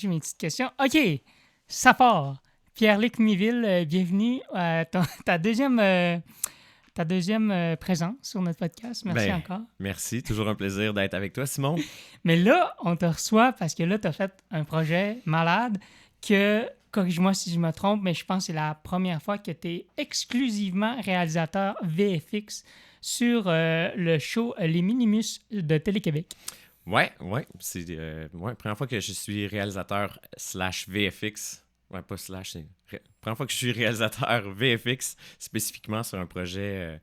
J'ai mes petites questions. OK, ça part. Pierre-Luc Miville, bienvenue à ta deuxième présence sur notre podcast. Merci Ben, encore. merci. Toujours un plaisir d'être avec toi, Simon. Mais là, on te reçoit parce que là, tu as fait un projet malade que, corrige-moi si je me trompe, mais je pense que c'est la première fois que tu es exclusivement réalisateur VFX sur le show Les Minimus de Télé-Québec. Ouais. C'est la première fois que je suis réalisateur slash VFX. Ouais, pas slash, c'est première fois que je suis réalisateur VFX, spécifiquement sur un projet,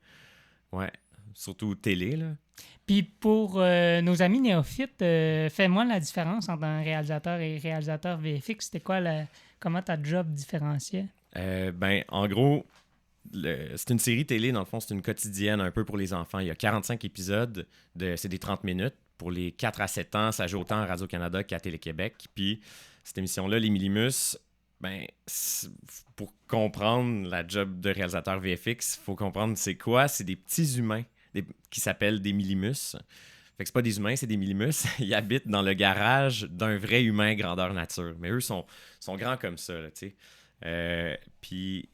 ouais, surtout télé, là. Puis pour nos amis néophytes, fais-moi la différence entre un réalisateur et réalisateur VFX. C'était quoi comment ta job différenciait? Ben, en gros, c'est une série télé, dans le fond, c'est une quotidienne un peu pour les enfants. Il y a 45 épisodes, c'est des 30 minutes. Pour les 4 à 7 ans, ça joue autant à Radio-Canada qu'à Télé-Québec. Puis cette émission-là, Les Millimus, ben, pour comprendre la job de réalisateur VFX, il faut comprendre c'est quoi. C'est des petits humains qui s'appellent des Millimus. Fait que c'est pas des humains, c'est des Millimus. Ils habitent dans le garage d'un vrai humain grandeur nature. Mais eux sont grands comme ça, là, tu sais. Puis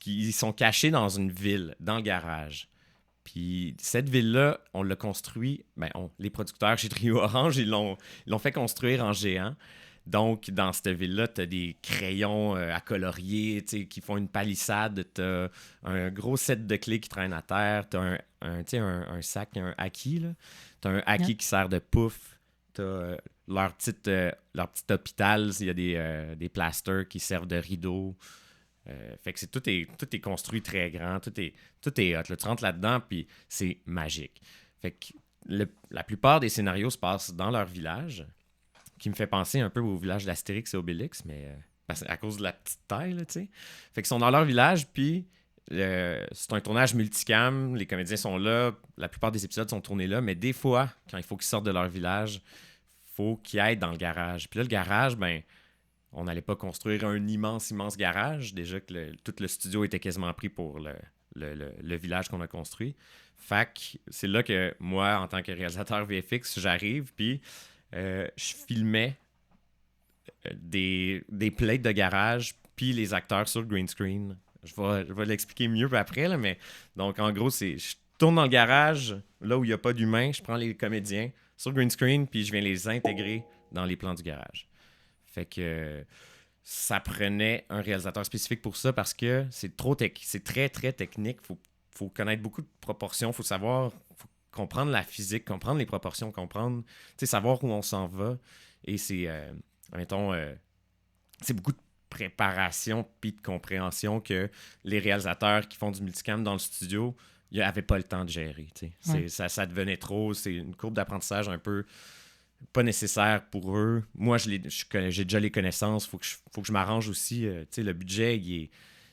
ils sont cachés dans une ville, dans le garage. Puis cette ville-là, on l'a construit, les producteurs chez Trio Orange, ils l'ont fait construire en géant. Donc, dans cette ville-là, tu as des crayons à colorier qui font une palissade. Tu as un gros set de clés qui traîne à terre. Tu as un sac, un haki. Tu as un haki Yeah. qui sert de pouf. Tu as leur petit hôpital. Il y a des plasters qui servent de rideaux. Fait que tout est construit très grand, tout est hot. Là. Tu rentres là-dedans, puis c'est magique. Fait que la plupart des scénarios se passent dans leur village, qui me fait penser un peu au village d'Astérix et Obélix, mais à cause de la petite taille, là, tu sais. Fait qu'ils sont dans leur village, puis c'est un tournage multicam, les comédiens sont là, la plupart des épisodes sont tournés là, mais des fois, quand il faut qu'ils sortent de leur village, faut qu'ils aillent dans le garage. Puis là, le garage, ben on n'allait pas construire un immense garage. Déjà que tout le studio était quasiment pris pour le village qu'on a construit. Fait que c'est là que moi, en tant que réalisateur VFX, j'arrive, puis je filmais des plates de garage, puis les acteurs sur le green screen. Je vais l'expliquer mieux après, là, mais donc en gros, je tourne dans le garage, là où il n'y a pas d'humain, je prends les comédiens sur le green screen, puis je viens les intégrer dans les plans du garage. Fait que ça prenait un réalisateur spécifique pour ça parce que c'est très, très technique. Faut connaître beaucoup de proportions. Faut comprendre la physique, comprendre les proportions, savoir où on s'en va. Et c'est beaucoup de préparation puis de compréhension que les réalisateurs qui font du multicam dans le studio, ils n'avaient pas le temps de gérer. Ouais. Ça devenait trop. C'est une courbe d'apprentissage un peu pas nécessaire pour eux. Moi, j'ai déjà les connaissances. Faut que je m'arrange aussi. Le budget,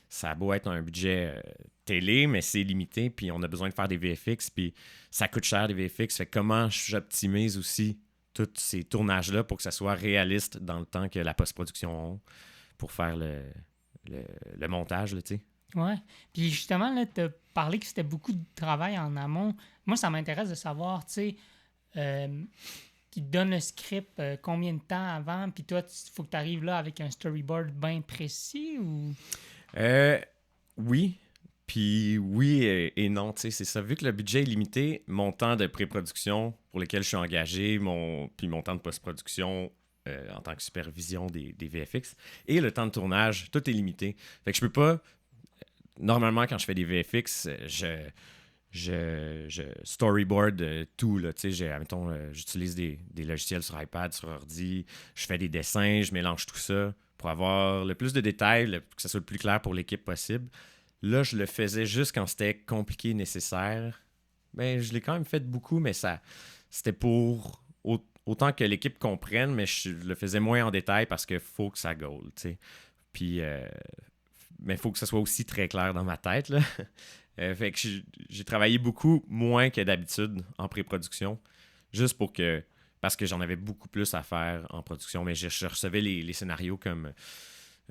ça a beau être un budget télé, mais c'est limité. Puis on a besoin de faire des VFX. Puis ça coûte cher, les VFX. Fait que comment j'optimise aussi tous ces tournages-là pour que ça soit réaliste dans le temps que la post-production a pour faire le montage, tu sais. Ouais. Puis justement, là, tu as parlé que c'était beaucoup de travail en amont. Moi, ça m'intéresse de savoir, tu sais, qui te donne le script combien de temps avant, puis toi, il faut que tu arrives là avec un storyboard bien précis ou... Oui, puis oui et non, tu sais, c'est ça. Vu que le budget est limité, mon temps de pré-production pour lequel je suis engagé, puis mon temps de post-production en tant que supervision des VFX, et le temps de tournage, tout est limité. Fait que je peux pas... Normalement, quand je fais des VFX, je storyboard tout, là, tu sais, j'utilise des logiciels sur iPad, sur ordi, je fais des dessins, je mélange tout ça pour avoir le plus de détails, que ça soit le plus clair pour l'équipe possible. Là, je le faisais juste quand c'était compliqué et nécessaire. Ben, je l'ai quand même fait beaucoup, mais c'était pour autant que l'équipe comprenne, mais je le faisais moins en détail parce qu'il faut que ça goal, tu sais. Puis, mais il faut que ça soit aussi très clair dans ma tête, là. Fait que j'ai travaillé beaucoup moins que d'habitude en pré-production, juste parce que j'en avais beaucoup plus à faire en production, mais je recevais les scénarios comme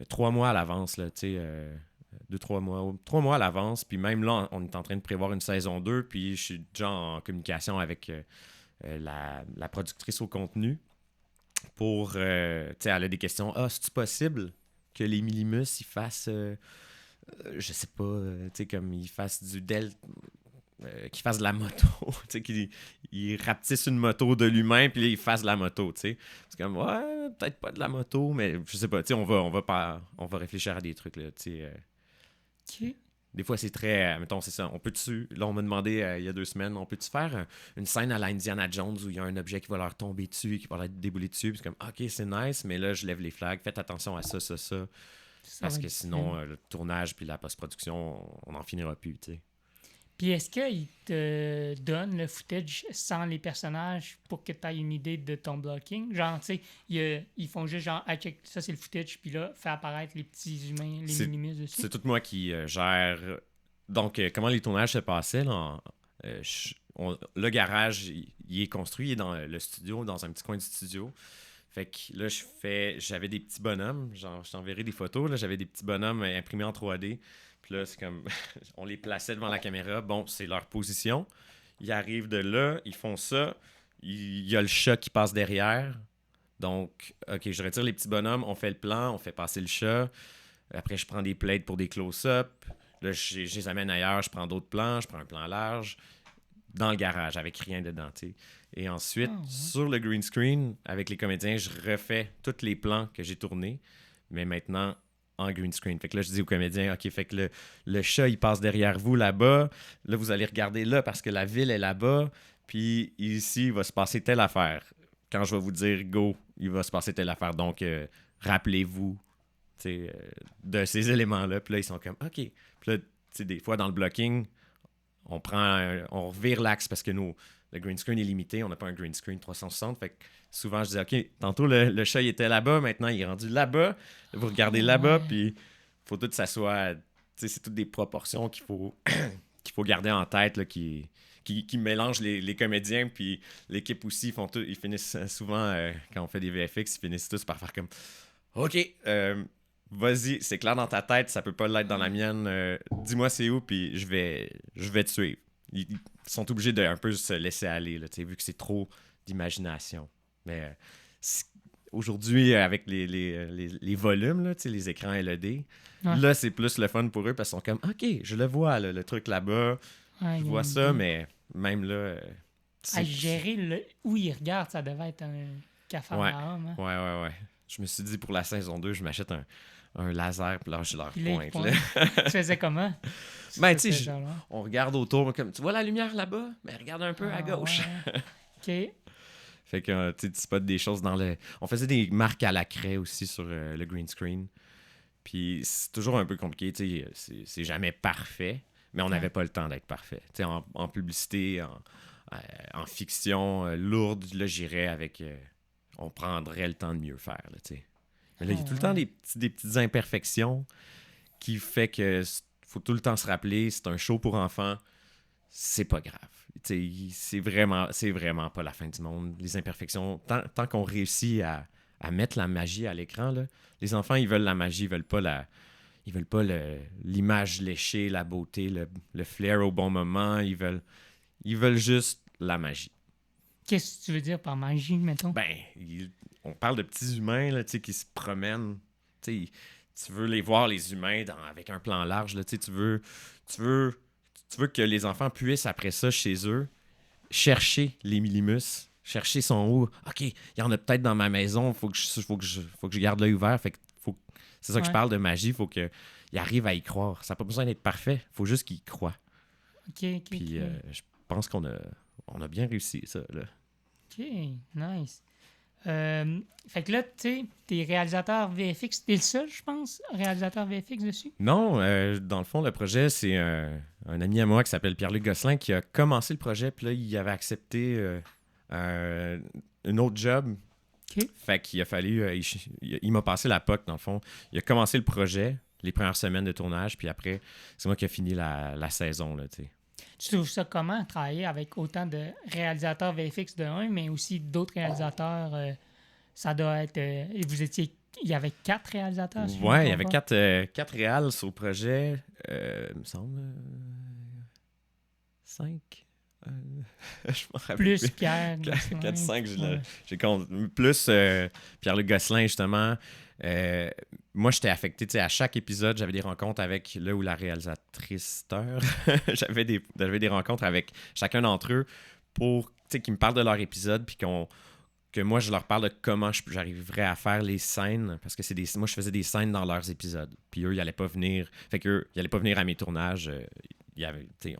3 mois à l'avance, là, tu sais, 3 mois à l'avance, puis même là, on est en train de prévoir une saison 2, puis je suis déjà en communication avec la productrice au contenu, pour... tu sais, elle a des questions. Ah, c'est-tu possible que les Millimus, ils fassent... je sais pas, tu sais, comme ils fassent du qu'ils fassent de la moto, tu sais, qu'ils ils rapetissent une moto de lui-même, puis là, ils fassent de la moto, tu sais. C'est comme, ouais, peut-être pas de la moto, mais je sais pas, tu sais, on va réfléchir à des trucs, là, tu sais. OK. Des fois, c'est très, mettons, c'est ça, on peut-tu, là, on m'a demandé il y a 2 semaines, on peut-tu faire une scène à la Indiana Jones où il y a un objet qui va leur tomber dessus, qui va leur débouler dessus, puis c'est comme, ok, c'est nice, mais là, je lève les flags, faites attention à ça, Ça parce va que être sinon, difficile. le tournage puis la post-production, on n'en finira plus, tu sais. Puis est-ce qu'ils te donnent le footage sans les personnages pour que tu aies une idée de ton blocking? Genre, tu sais, ils font juste genre, ah, check, ça c'est le footage, puis là, fait apparaître les petits humains, les C'est minimus dessus. c'est tout moi qui gère. Donc, comment les tournages se passaient, là, le garage, il est construit, il est dans le studio, dans un petit coin du studio. Fait que là, j'avais des petits bonhommes, genre, je t'enverrai des photos, là, j'avais des petits bonhommes imprimés en 3D. Puis là, c'est comme, on les plaçait devant la caméra. Bon, c'est leur position. Ils arrivent de là, ils font ça. Il y a le chat qui passe derrière. Donc, OK, je retire les petits bonhommes, on fait le plan, on fait passer le chat. Après, je prends des plates pour des close-up. Là, je les amène ailleurs, je prends d'autres plans, je prends un plan large dans le garage avec rien dedans, tu sais. Et ensuite, Ah, ouais. sur le green screen, avec les comédiens, je refais tous les plans que j'ai tournés, mais maintenant en green screen. Fait que là, je dis aux comédiens, OK, fait que le chat, il passe derrière vous là-bas. Là, vous allez regarder là parce que la ville est là-bas. Puis ici, il va se passer telle affaire. Quand je vais vous dire go, il va se passer telle affaire. Donc, rappelez-vous de ces éléments-là. Puis là, ils sont comme, OK. Puis là, des fois, dans le blocking, on revire l'axe parce que le green screen est limité. On n'a pas un green screen 360. Fait que souvent, je dis, OK, tantôt, le chat, il était là-bas. Maintenant, il est rendu là-bas. Vous regardez Oh, là-bas. ouais. Puis, il faut tout que ça soit... c'est toutes des proportions qu'il faut garder en tête, là, qui mélangent les comédiens. Puis, l'équipe aussi, ils finissent souvent, quand on fait des VFX, ils finissent tous par faire comme... OK, vas-y, c'est clair dans ta tête, ça peut pas l'être dans la mienne. Dis-moi c'est où, puis je vais te suivre. Ils sont obligés de un peu se laisser aller, là, vu que c'est trop d'imagination. Mais aujourd'hui, avec les volumes, là, les écrans LED, Ouais. là, c'est plus le fun pour eux parce qu'ils sont comme, OK, je le vois, là, le truc là-bas, Ouais, je il y a vois une ça, idée. mais même là, À gérer où ils regardent, ça devait être un Ouais, capharnaüm. Hein? ouais. Je me suis dit pour la saison 2, je m'achète un laser, puis là, je leur Puis là, ils pointe. Là. pointent. Tu faisais comment? Tu Ben, tu sais, faisais genre là. on regarde autour, comme, tu vois la lumière là-bas? Mais regarde un peu à Ah gauche. ouais. OK. Fait que, tu spots des choses dans le... On faisait des marques à la craie aussi sur le green screen. Puis c'est toujours un peu compliqué, tu sais, c'est jamais parfait, mais on n'avait Ouais. pas le temps d'être parfait. Tu sais, en publicité, en fiction lourde, là, j'irais avec... on prendrait le temps de mieux faire, là, tu sais. Mais là, il y a Oh, tout le temps ouais. des petites imperfections qui fait que faut tout le temps se rappeler, c'est un show pour enfants, c'est pas grave. C'est vraiment pas la fin du monde. Les imperfections, tant qu'on réussit à mettre la magie à l'écran, là, les enfants, ils veulent la magie, ils veulent pas l'image léchée, la beauté, le flair au bon moment, ils veulent juste la magie. Qu'est-ce que tu veux dire par magie, mettons? Ben, on parle de petits humains là, qui se promènent. Tu veux les voir, les humains, avec un plan large. Là, tu veux, tu veux que les enfants puissent, après ça, chez eux, chercher les millimus, chercher son où. OK, il y en a peut-être dans ma maison, faut que je garde l'œil ouvert. C'est ça que je Ouais. parle de magie, faut qu'ils arrivent à y croire. Ça n'a pas besoin d'être parfait, faut juste qu'ils y croient. OK. Puis je pense on a bien réussi ça. Là. OK. Nice. Fait que là, tu sais, t'es réalisateur VFX. T'es le seul, je pense, réalisateur VFX dessus? Non, dans le fond, le projet, c'est un ami à moi qui s'appelle Pierre-Luc Gosselin qui a commencé le projet, puis là, il avait accepté un autre job. OK. Fait qu'il a fallu... il m'a passé la POC, dans le fond. Il a commencé le projet, les premières semaines de tournage, puis après, c'est moi qui ai fini la saison, là, tu sais. Tu trouves ça comment, travailler avec autant de réalisateurs VFX de un, mais aussi d'autres réalisateurs? Ça doit être... Il y avait 4 réalisateurs, si je me Ouais, il y avait trompe pas. quatre réals sur le projet. Il me semble... 5? Je m'en rappelle Plus Pierre. 4-5, Ouais. j'ai compte. Plus Pierre-Luc Gosselin, justement. Moi, j'étais affecté. Tu sais, à chaque épisode, j'avais des rencontres avec le ou la réalisatrice. J'avais des rencontres avec chacun d'entre eux pour qu'ils me parlent de leur épisode, puis que moi, je leur parle de comment j'arriverais à faire les scènes. Parce que moi, je faisais des scènes dans leurs épisodes. Puis eux, ils n'allaient pas venir. Fait qu'eux, ils n'allaient pas venir à mes tournages.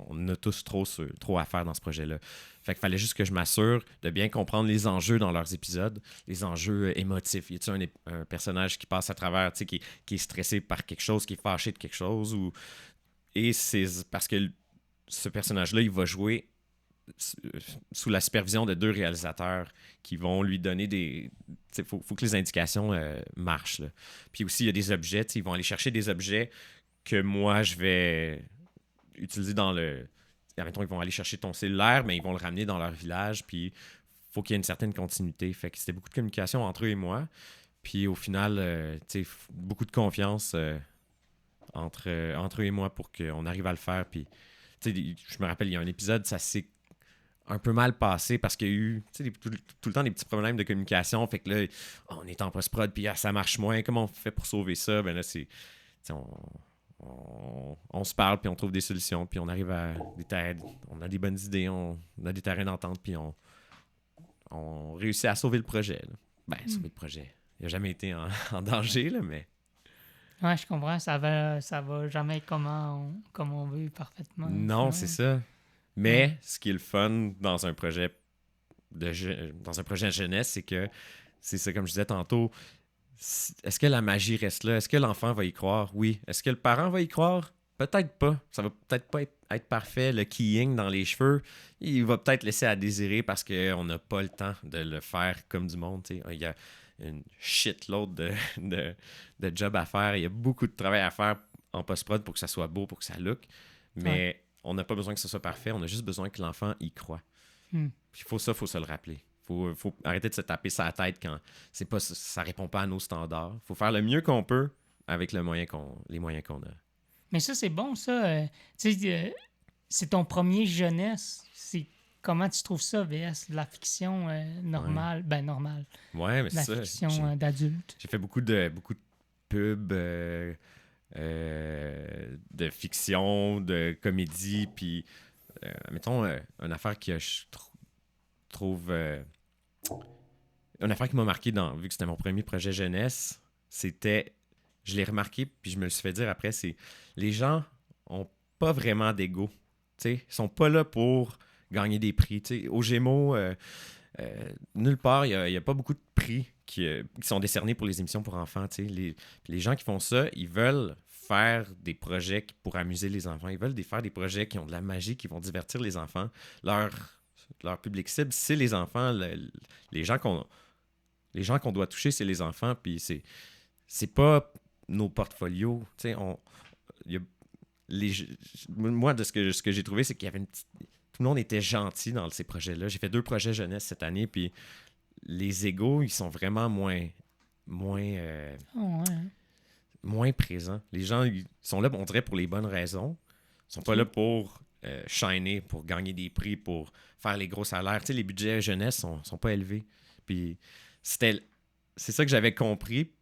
On a tous trop à faire dans ce projet-là. Fait qu'il fallait juste que je m'assure de bien comprendre les enjeux dans leurs épisodes, les enjeux émotifs. Y a-t-il un personnage qui passe à travers, qui est stressé par quelque chose, qui est fâché de quelque chose, et c'est parce que ce personnage-là, il va jouer sous la supervision de 2 réalisateurs qui vont lui donner des... Il faut que les indications marchent, là. Puis aussi, il y a des objets. Ils vont aller chercher des objets que moi, je vais utiliser dans le... Admettons, ils vont aller chercher ton cellulaire, mais ils vont le ramener dans leur village, puis il faut qu'il y ait une certaine continuité. Fait que c'était beaucoup de communication entre eux et moi. Puis au final, beaucoup de confiance entre eux et moi pour qu'on arrive à le faire. Puis je me rappelle, il y a un épisode, ça s'est un peu mal passé parce qu'il y a eu tout le temps des petits problèmes de communication. Fait que là, on est en post-prod, puis ça marche moins. Comment on fait pour sauver ça? Ben là, c'est... On se parle, puis on trouve des solutions, puis on arrive à on a des bonnes idées, on a des terrains d'entente, puis on réussit à sauver le projet. Là. Sauver le projet. Il n'a jamais été en danger, là, mais... Ouais, je comprends. Ça va jamais être comme on veut parfaitement. Non, c'est ça. Mais ce qui est le fun dans un projet jeunesse, c'est que, c'est ça, comme je disais tantôt, est-ce que la magie reste là? Est-ce que l'enfant va y croire? Oui. Est-ce que le parent va y croire? Peut-être pas. Ça va peut-être pas être parfait. Le keying dans les cheveux, il va peut-être laisser à désirer parce qu'on n'a pas le temps de le faire comme du monde. T'sais. Il y a une shitload de job à faire. Il y a beaucoup de travail à faire en post-prod pour que ça soit beau, pour que ça look. Mais on n'a pas besoin que ce soit parfait. On a juste besoin que l'enfant y croit. Puis faut se le rappeler. Faut arrêter de se taper sa tête quand ça répond pas à nos standards. Faut faire le mieux qu'on peut avec les moyens qu'on a. Mais ça, c'est bon, ça. C'est ton premier jeunesse. Comment tu trouves ça, VS, de la fiction normale? Ouais. Ben, normale. Ouais, mais c'est ça. La fiction d'adulte. J'ai fait beaucoup de pubs, de fiction, de comédie, puis mettons, une affaire que je trouve... une affaire qui m'a marqué, vu que c'était mon premier projet jeunesse, c'était... Je l'ai remarqué, puis je me le suis fait dire après, c'est... Les gens ont pas vraiment d'ego. Ils sont pas là pour gagner des prix. T'sais. Aux Gémeaux, nulle part, il n'y a pas beaucoup de prix qui sont décernés pour les émissions pour enfants. Les gens qui font ça, ils veulent faire des projets pour amuser les enfants. Ils veulent faire des projets qui ont de la magie, qui vont divertir les enfants. Leur public cible, c'est les enfants. Les gens qu'on doit toucher, c'est les enfants. Puis c'est pas nos portfolios. Moi, de ce que j'ai trouvé, c'est qu'il y avait tout le monde était gentil dans ces projets-là. J'ai fait 2 projets jeunesse cette année, puis les égos, ils sont vraiment moins présents. Les gens, ils sont là, on dirait, pour les bonnes raisons. Ils sont pas là pour shiner, pour gagner des prix, pour faire les gros salaires. Les budgets jeunesse sont pas élevés. Puis c'est ça que j'avais compris.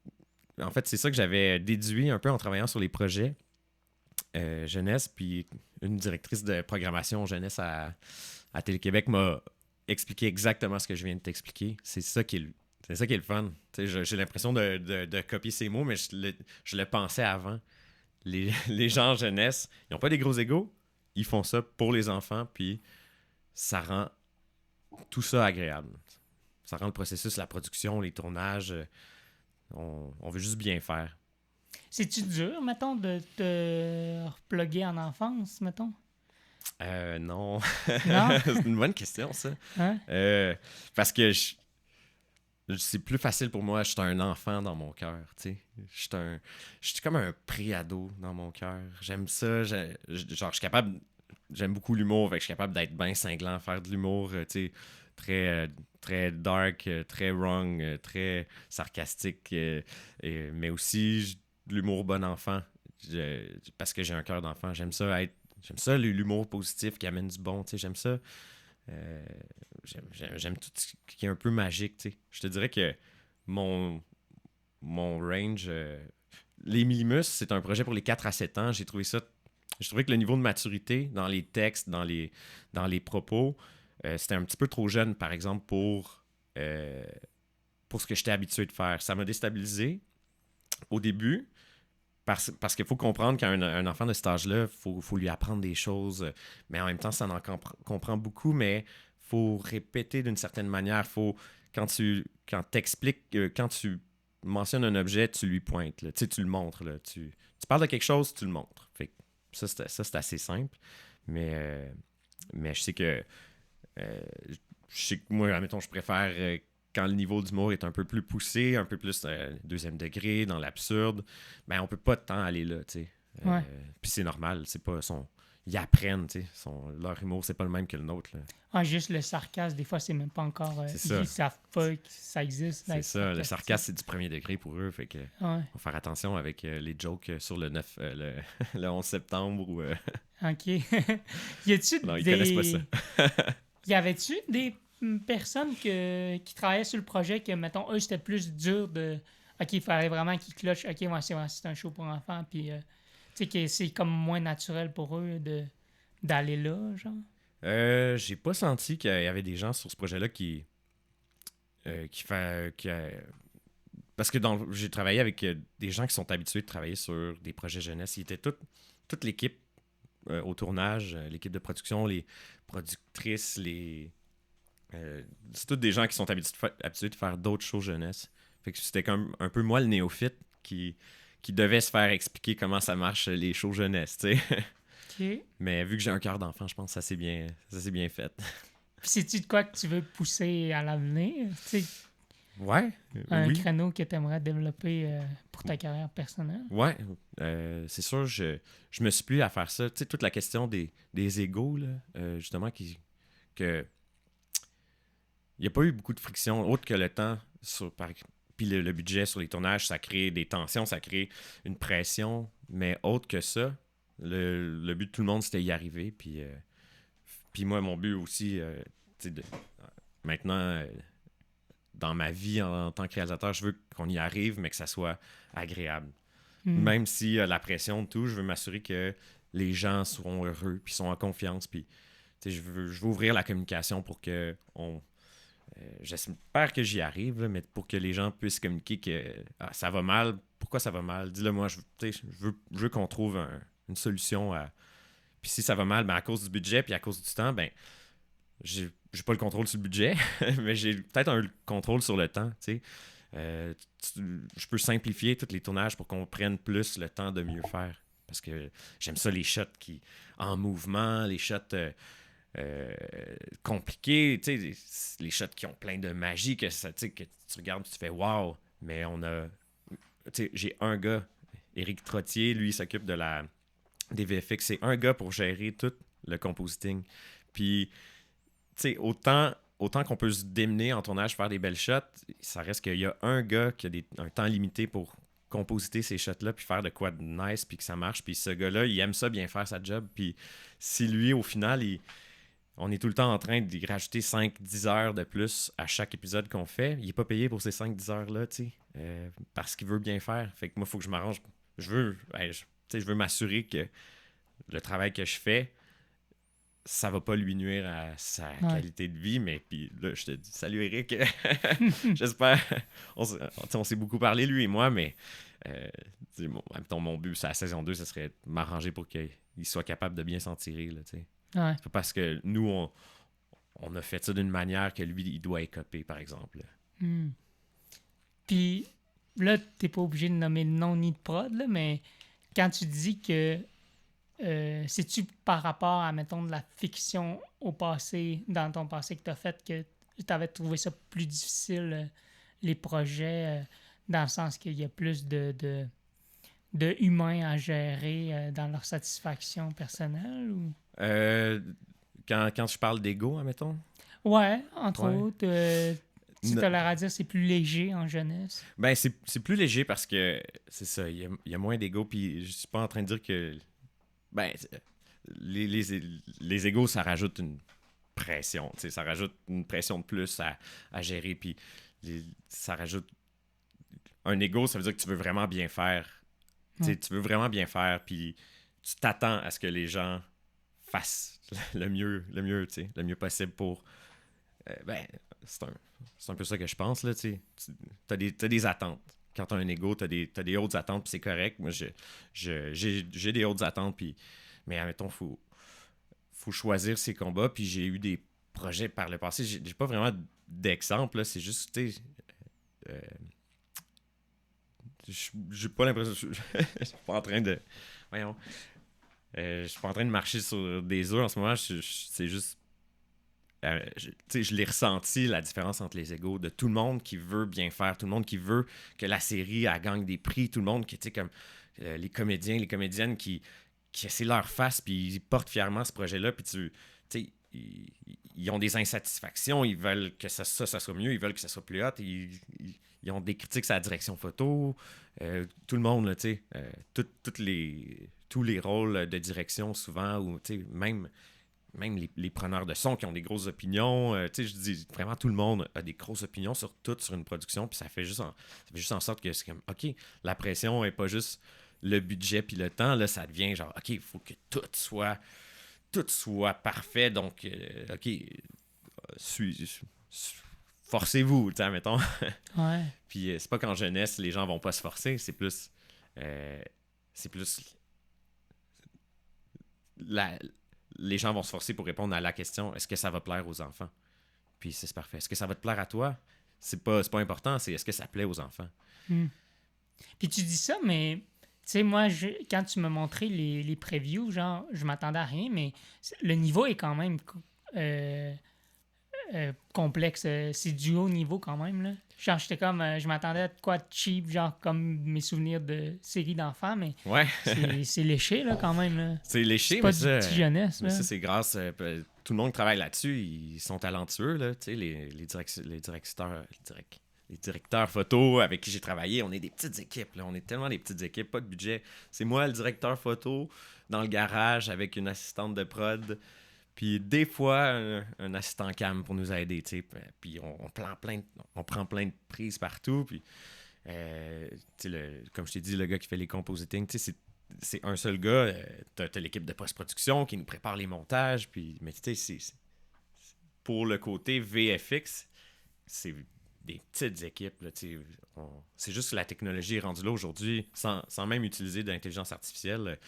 En fait, c'est ça que j'avais déduit un peu en travaillant sur les projets jeunesse. Puis une directrice de programmation jeunesse à Télé-Québec m'a expliqué exactement ce que je viens de t'expliquer. C'est ça qui est le fun. J'ai l'impression de copier ces mots, mais je le pensais avant. Les gens en jeunesse, ils n'ont pas des gros égos. Ils font ça pour les enfants, puis ça rend tout ça agréable. Ça rend le processus, la production, les tournages, on veut juste bien faire. C'est-tu dur, mettons, de te reploguer en enfance, mettons? Non. Non? C'est une bonne question, ça. Hein? Parce que c'est plus facile pour moi. Je suis un enfant dans mon cœur, tu sais. Je suis comme un pré-ado dans mon cœur. J'aime ça. Je suis capable... J'aime beaucoup l'humour, fait que je suis capable d'être bien cinglant, faire de l'humour, tu sais, très, très dark, très wrong, très sarcastique, mais aussi de l'humour bon enfant, parce que j'ai un cœur d'enfant. J'aime ça être J'aime ça, l'humour positif qui amène du bon, tu sais, j'aime ça. J'aime tout ce qui est un peu magique, tu sais. Je te dirais que mon range... Les Millimus, c'est un projet pour les 4 à 7 ans. J'ai trouvé que le niveau de maturité dans les textes, dans les propos, c'était un petit peu trop jeune, par exemple, pour ce que j'étais habitué de faire. Ça m'a déstabilisé au début, parce qu'il faut comprendre qu'un enfant de cet âge-là, faut lui apprendre des choses, mais en même temps, ça en comprend beaucoup, mais faut répéter d'une certaine manière. Quand t'expliques, quand tu mentionnes un objet, tu lui pointes, là. Tu sais, tu le montres. Là. Tu parles de quelque chose, tu le montres. Fait que ça, c'est assez simple, mais je sais que moi, admettons, je préfère quand le niveau d'humour est un peu plus poussé, un peu plus deuxième degré, dans l'absurde, ben on peut pas tant aller là, tu sais. Ouais. Puis c'est normal, c'est pas ils apprennent, tu sais. Leur humour, c'est pas le même que le nôtre, là. Ah, juste le sarcasme, des fois, c'est même pas encore... C'est ça. Ils savent pas que ça existe. C'est ça, le sarcasme, c'est du premier degré pour eux, fait que Ouais. faut faire attention avec les jokes sur le 9, le 11 septembre ou... OK. Y a-tu Non, ils des... connaissent pas ça. Y avait-tu des personnes qui travaillaient sur le projet que, mettons, eux, c'était plus dur de... OK, il fallait vraiment qu'ils clochent. OK, ouais, c'est un show pour enfants. Puis, tu sais, que c'est comme moins naturel pour eux d'aller là, genre. J'ai pas senti qu'il y avait des gens sur ce projet-là qui parce que j'ai travaillé avec des gens qui sont habitués de travailler sur des projets jeunesse. Ils étaient toute l'équipe au tournage, l'équipe de production, les productrices, c'est tous des gens qui sont habitués de faire d'autres shows jeunesse. Fait que c'était comme un peu moi le néophyte qui devait se faire expliquer comment ça marche les shows jeunesse, tu sais. OK. Mais vu que j'ai un cœur d'enfant, je pense que ça s'est bien fait. Puis, c'est-tu de quoi que tu veux pousser à l'avenir? Tu sais, Ouais, un oui. créneau que tu aimerais développer pour ta carrière personnelle? Ouais, c'est sûr, je me suis plu à faire ça. Tu sais, toute la question des égos, là, justement, que il n'y a pas eu beaucoup de friction, autre que le temps, puis le budget sur les tournages, ça crée des tensions, ça crée une pression, mais autre que ça, le but de tout le monde, c'était y arriver, puis moi, mon but aussi, tu sais, maintenant, dans ma vie en tant que réalisateur, je veux qu'on y arrive, mais que ça soit agréable. Même si la pression de tout, je veux m'assurer que les gens seront heureux, puis sont en confiance, puis je veux ouvrir la communication pour que j'espère que j'y arrive, là, mais pour que les gens puissent communiquer que ça va mal, pourquoi ça va mal, dis-le moi, je veux qu'on trouve une solution à... Puis si ça va mal, ben à cause du budget, puis à cause du temps, ben j'ai pas le contrôle sur le budget, mais j'ai peut-être un contrôle sur le temps, tu sais. Je peux simplifier tous les tournages pour qu'on prenne plus le temps de mieux faire. Parce que j'aime ça, les shots en mouvement, les shots compliqués, tu sais, les shots qui ont plein de magie, que tu regardes, tu fais « wow ». Mais j'ai un gars, Éric Trottier, lui, il s'occupe des VFX. C'est un gars pour gérer tout le compositing. Puis, tu sais, autant qu'on peut se démener en tournage, faire des belles shots, ça reste qu'il y a un gars qui a un temps limité pour compositer ces shots-là, puis faire de quoi de nice, puis que ça marche. Puis ce gars-là, il aime ça bien faire sa job. Puis si lui, au final, on est tout le temps en train d'y rajouter 5-10 heures de plus à chaque épisode qu'on fait, il n'est pas payé pour ces 5-10 heures-là, tu sais, parce qu'il veut bien faire. Fait que moi, il faut que je m'arrange. Je veux m'assurer que le travail que je fais, ça va pas lui nuire à sa qualité de vie, mais puis là, je te dis, salut Eric, j'espère, on s'est beaucoup parlé, lui et moi, mais mon but, c'est la saison 2, ça serait de m'arranger pour qu'il soit capable de bien s'en tirer, là, tu sais. Ouais. C'est pas parce que nous, on a fait ça d'une manière que lui, il doit écoper, par exemple. Puis là, t'es pas obligé de nommer le nom ni de prod, là, mais quand tu dis que c'est-tu par rapport à, mettons, de la fiction au passé, dans ton passé que tu as fait, que tu avais trouvé ça plus difficile, les projets, dans le sens qu'il y a plus de humains à gérer dans leur satisfaction personnelle? Ou... Quand je parle d'ego, admettons? Ouais, entre autres. Tu as l'air à dire c'est plus léger en jeunesse. Ben, c'est plus léger parce que, c'est ça, il y a moins d'ego, puis je suis pas en train de dire que... Ben, les égos, ça rajoute une pression. Ça rajoute une pression de plus à gérer. Puis ça rajoute un égo, ça veut dire que tu veux vraiment bien faire. Tu veux vraiment bien faire, puis tu t'attends à ce que les gens fassent le mieux possible pour... c'est un peu ça que je pense, là, t'as des attentes. Quand t'as un ego, t'as des hautes attentes, puis c'est correct. Moi, j'ai des hautes attentes, puis... Mais admettons, faut choisir ses combats, puis j'ai eu des projets par le passé. J'ai pas vraiment d'exemple, là, c'est juste, j'ai pas l'impression... Je suis pas en train de... Voyons. Je suis pas en train de marcher sur des œufs en ce moment. C'est juste... je l'ai ressenti, la différence entre les égos de tout le monde qui veut bien faire, tout le monde qui veut que la série elle gagne des prix, tout le monde qui, comme les comédiens, les comédiennes qui essaient leur face, puis ils portent fièrement ce projet-là, puis ils ont des insatisfactions, ils veulent que ça soit mieux, ils veulent que ça soit plus hot, ils ont des critiques sur la direction photo, tout le monde, là, tous les rôles de direction souvent, ou même les preneurs de son qui ont des grosses opinions. Je dis vraiment, tout le monde a des grosses opinions sur une production, puis ça fait juste en sorte que c'est comme, OK, la pression est pas juste le budget puis le temps, là, ça devient genre, OK, il faut que tout soit parfait, donc, OK, forcez-vous, mettons. Ouais. Puis c'est pas qu'en jeunesse, les gens vont pas se forcer, c'est plus... les gens vont se forcer pour répondre à la question, est-ce que ça va plaire aux enfants? Puis c'est parfait. Est-ce que ça va te plaire à toi? C'est pas important, c'est est-ce que ça plaît aux enfants? Puis tu dis ça, mais tu sais, moi, quand tu m'as montré les previews, genre, je m'attendais à rien, mais le niveau est quand même complexe. C'est du haut niveau quand même, là. Genre, j'étais comme, je m'attendais à quoi de cheap, genre comme mes souvenirs de séries d'enfants, mais ouais. c'est léché, là, quand même. Là. C'est léché, c'est pas du petit jeunesse. Mais là. ça, c'est grâce... tout le monde travaille là-dessus, ils sont talentueux, là, tu sais, les directeurs photo avec qui j'ai travaillé, on est des petites équipes, là, on est tellement des petites équipes, pas de budget. C'est moi, le directeur photo, dans le garage avec une assistante de prod, puis des fois, un assistant cam pour nous aider, tu sais. Puis on prend plein de prises partout, puis comme je t'ai dit, le gars qui fait les compositing, tu sais, c'est un seul gars. T'as l'équipe de post-production qui nous prépare les montages, puis, mais tu sais, pour le côté VFX, c'est des petites équipes, là, tu sais. C'est juste que la technologie est rendue là aujourd'hui, sans même utiliser de l'intelligence artificielle.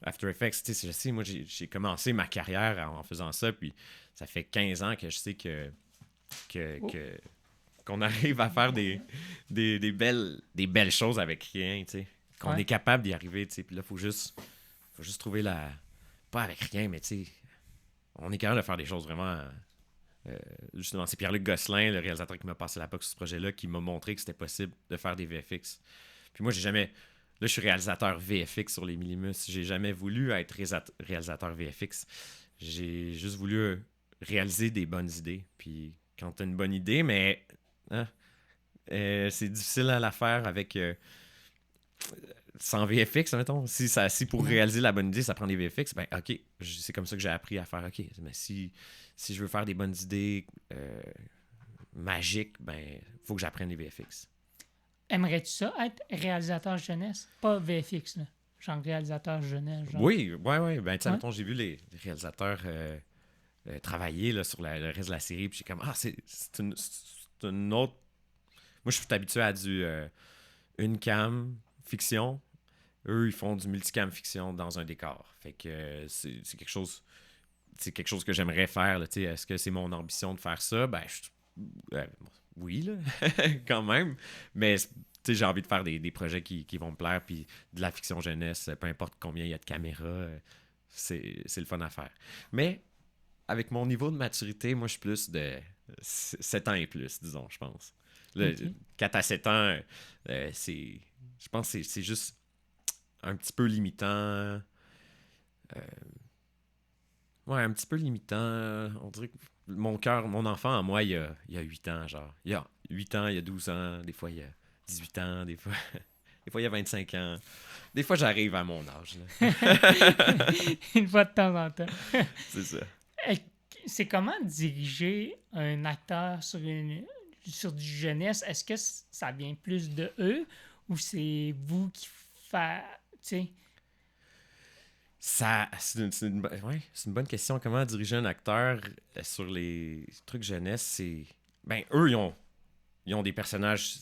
After Effects, tu sais, je sais, moi, j'ai commencé ma carrière en faisant ça, puis ça fait 15 ans que je sais qu'on arrive à faire des belles choses avec rien, tu sais. Qu'on est capable d'y arriver, tu sais. Puis là, faut juste trouver pas avec rien, mais tu sais, on est capable de faire des choses vraiment... justement, c'est Pierre-Luc Gosselin, le réalisateur qui m'a passé la POC sur ce projet-là, qui m'a montré que c'était possible de faire des VFX. Puis moi, j'ai jamais... Là, je suis réalisateur VFX sur les Millimus. J'ai jamais voulu être réalisateur VFX. J'ai juste voulu réaliser des bonnes idées. Puis quand tu as une bonne idée, mais c'est difficile à la faire avec sans VFX, mettons. Si pour réaliser la bonne idée, ça prend des VFX, ben OK, c'est comme ça que j'ai appris à faire. OK, mais si je veux faire des bonnes idées magiques, ben faut que j'apprenne les VFX. Aimerais-tu ça, être réalisateur jeunesse? Pas VFX, là. Genre réalisateur jeunesse. Genre. Oui. Ben, tu sais, mettons, j'ai vu les réalisateurs travailler là, sur le reste de la série, puis j'ai comme, c'est une autre... Moi, je suis habitué à du une cam fiction. Eux, ils font du multicam fiction dans un décor. Fait que c'est quelque chose... C'est quelque chose que j'aimerais faire. Là, est-ce que c'est mon ambition de faire ça? Ben, oui, là, quand même. Mais j'ai envie de faire des projets qui vont me plaire, puis de la fiction jeunesse, peu importe combien il y a de caméras, c'est le fun à faire. Mais avec mon niveau de maturité, moi, je suis plus de 7 ans et plus, disons, je pense. Là, 4 à 7 ans, je pense que c'est juste un petit peu limitant. Ouais, un petit peu limitant. On dirait que mon enfant en moi, il y a 8 ans, genre. Il y a 8 ans, il y a 12 ans, des fois il y a 18 ans, des fois. Des fois, il y a 25 ans. Des fois, j'arrive à mon âge. Là. Une fois de temps en temps. C'est ça. Euh, C'est comment diriger un acteur sur du jeunesse? Est-ce que ça vient plus de eux ou c'est vous qui faites... Tu sais, C'est une bonne question. Comment diriger un acteur sur les trucs jeunesse? Ben, eux, ils ont des personnages,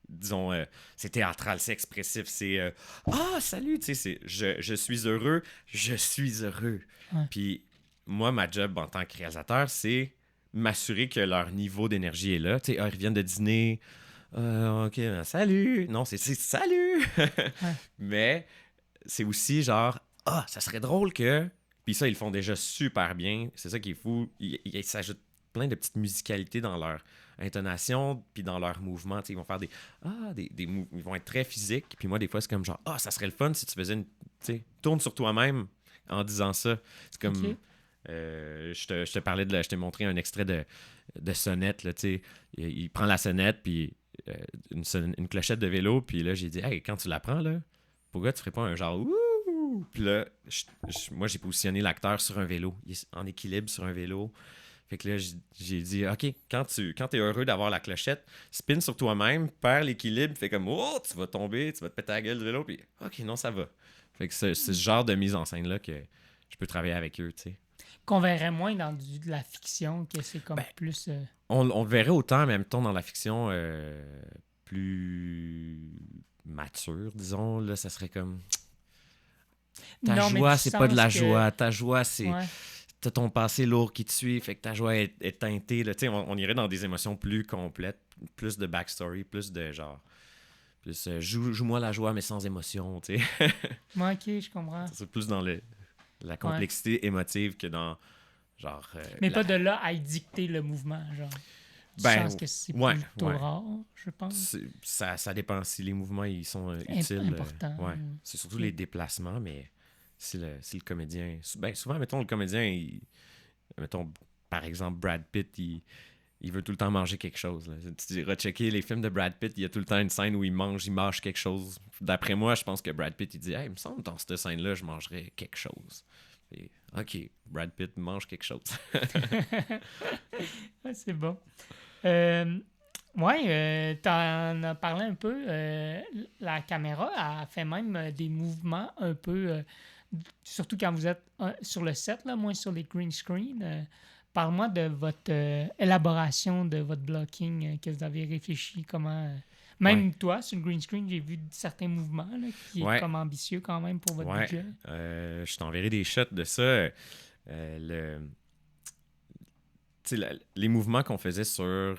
disons, c'est théâtral, c'est expressif, c'est ah, salut, tu sais, je suis heureux, je suis heureux. Ouais. Puis moi, ma job en tant que réalisateur, c'est m'assurer que leur niveau d'énergie est là. Tu sais, ils reviennent de dîner, ok, salut. Non, c'est salut. Mais c'est aussi genre, ah, ça serait drôle que. Puis ça, ils le font déjà super bien. C'est ça qui est fou. Ils s'ajoutent plein de petites musicalités dans leur intonation, puis dans leurs mouvements. Ils vont faire ils vont être très physiques. Puis moi, des fois, c'est comme genre, ah, ça serait le fun si tu faisais une. Tourne sur toi-même en disant ça. C'est comme. Ok. Je te parlais je t'ai montré un extrait de sonnette. Là, il prend la sonnette, puis une clochette de vélo. Puis là, j'ai dit, hey, quand tu la prends, là, pourquoi tu ferais pas un genre ouh? Puis là, moi, j'ai positionné l'acteur sur un vélo. Il est en équilibre sur un vélo. Fait que là, j'ai dit, OK, quand t'es heureux d'avoir la clochette, spin sur toi-même, perds l'équilibre, fais comme, oh, tu vas tomber, tu vas te péter la gueule du vélo, puis OK, non, ça va. Fait que c'est ce genre de mise en scène-là que je peux travailler avec eux, tu sais. Qu'on verrait moins dans de la fiction, que c'est comme Ben, plus... On le verrait autant, en même temps, dans la fiction plus mature, disons. Là, ça serait comme... Ta Non, mais joie, du c'est pas de la sens que- joie. Ta joie, c'est... Ouais. T'as ton passé lourd qui te suit, fait que ta joie est teintée. Là. On irait dans des émotions plus complètes, plus de backstory, plus de genre... Plus joue-moi la joie, mais sans émotion, tu sais. Ouais, ok, je comprends. C'est plus dans la complexité émotive que dans, genre... Mais pas de là à y dicter le mouvement, genre. Je Ben, pense que c'est ouais, plutôt ouais. rare, je pense. Ça dépend si les mouvements ils sont utiles. Important. Ouais. C'est surtout Ok. les déplacements, mais si le comédien... Ben, souvent, mettons, le comédien, mettons, par exemple, Brad Pitt, il veut tout le temps manger quelque chose. Là. Tu iras checker les films de Brad Pitt, il y a tout le temps une scène où il mange quelque chose. D'après moi, je pense que Brad Pitt, il dit « Hey, il me semble que dans cette scène-là, je mangerais quelque chose. » Et, OK, Brad Pitt mange quelque chose. Ouais, c'est bon. T'en as parlé un peu. La caméra a fait même des mouvements un peu, surtout quand vous êtes sur le set, là, moins sur les green screen. Parle-moi de votre élaboration, de votre blocking, que vous avez réfléchi, comment... Même toi, sur le green screen, j'ai vu certains mouvements là, qui est comme ambitieux quand même pour votre budget. Je t'enverrai des shots de ça. Les mouvements qu'on faisait sur...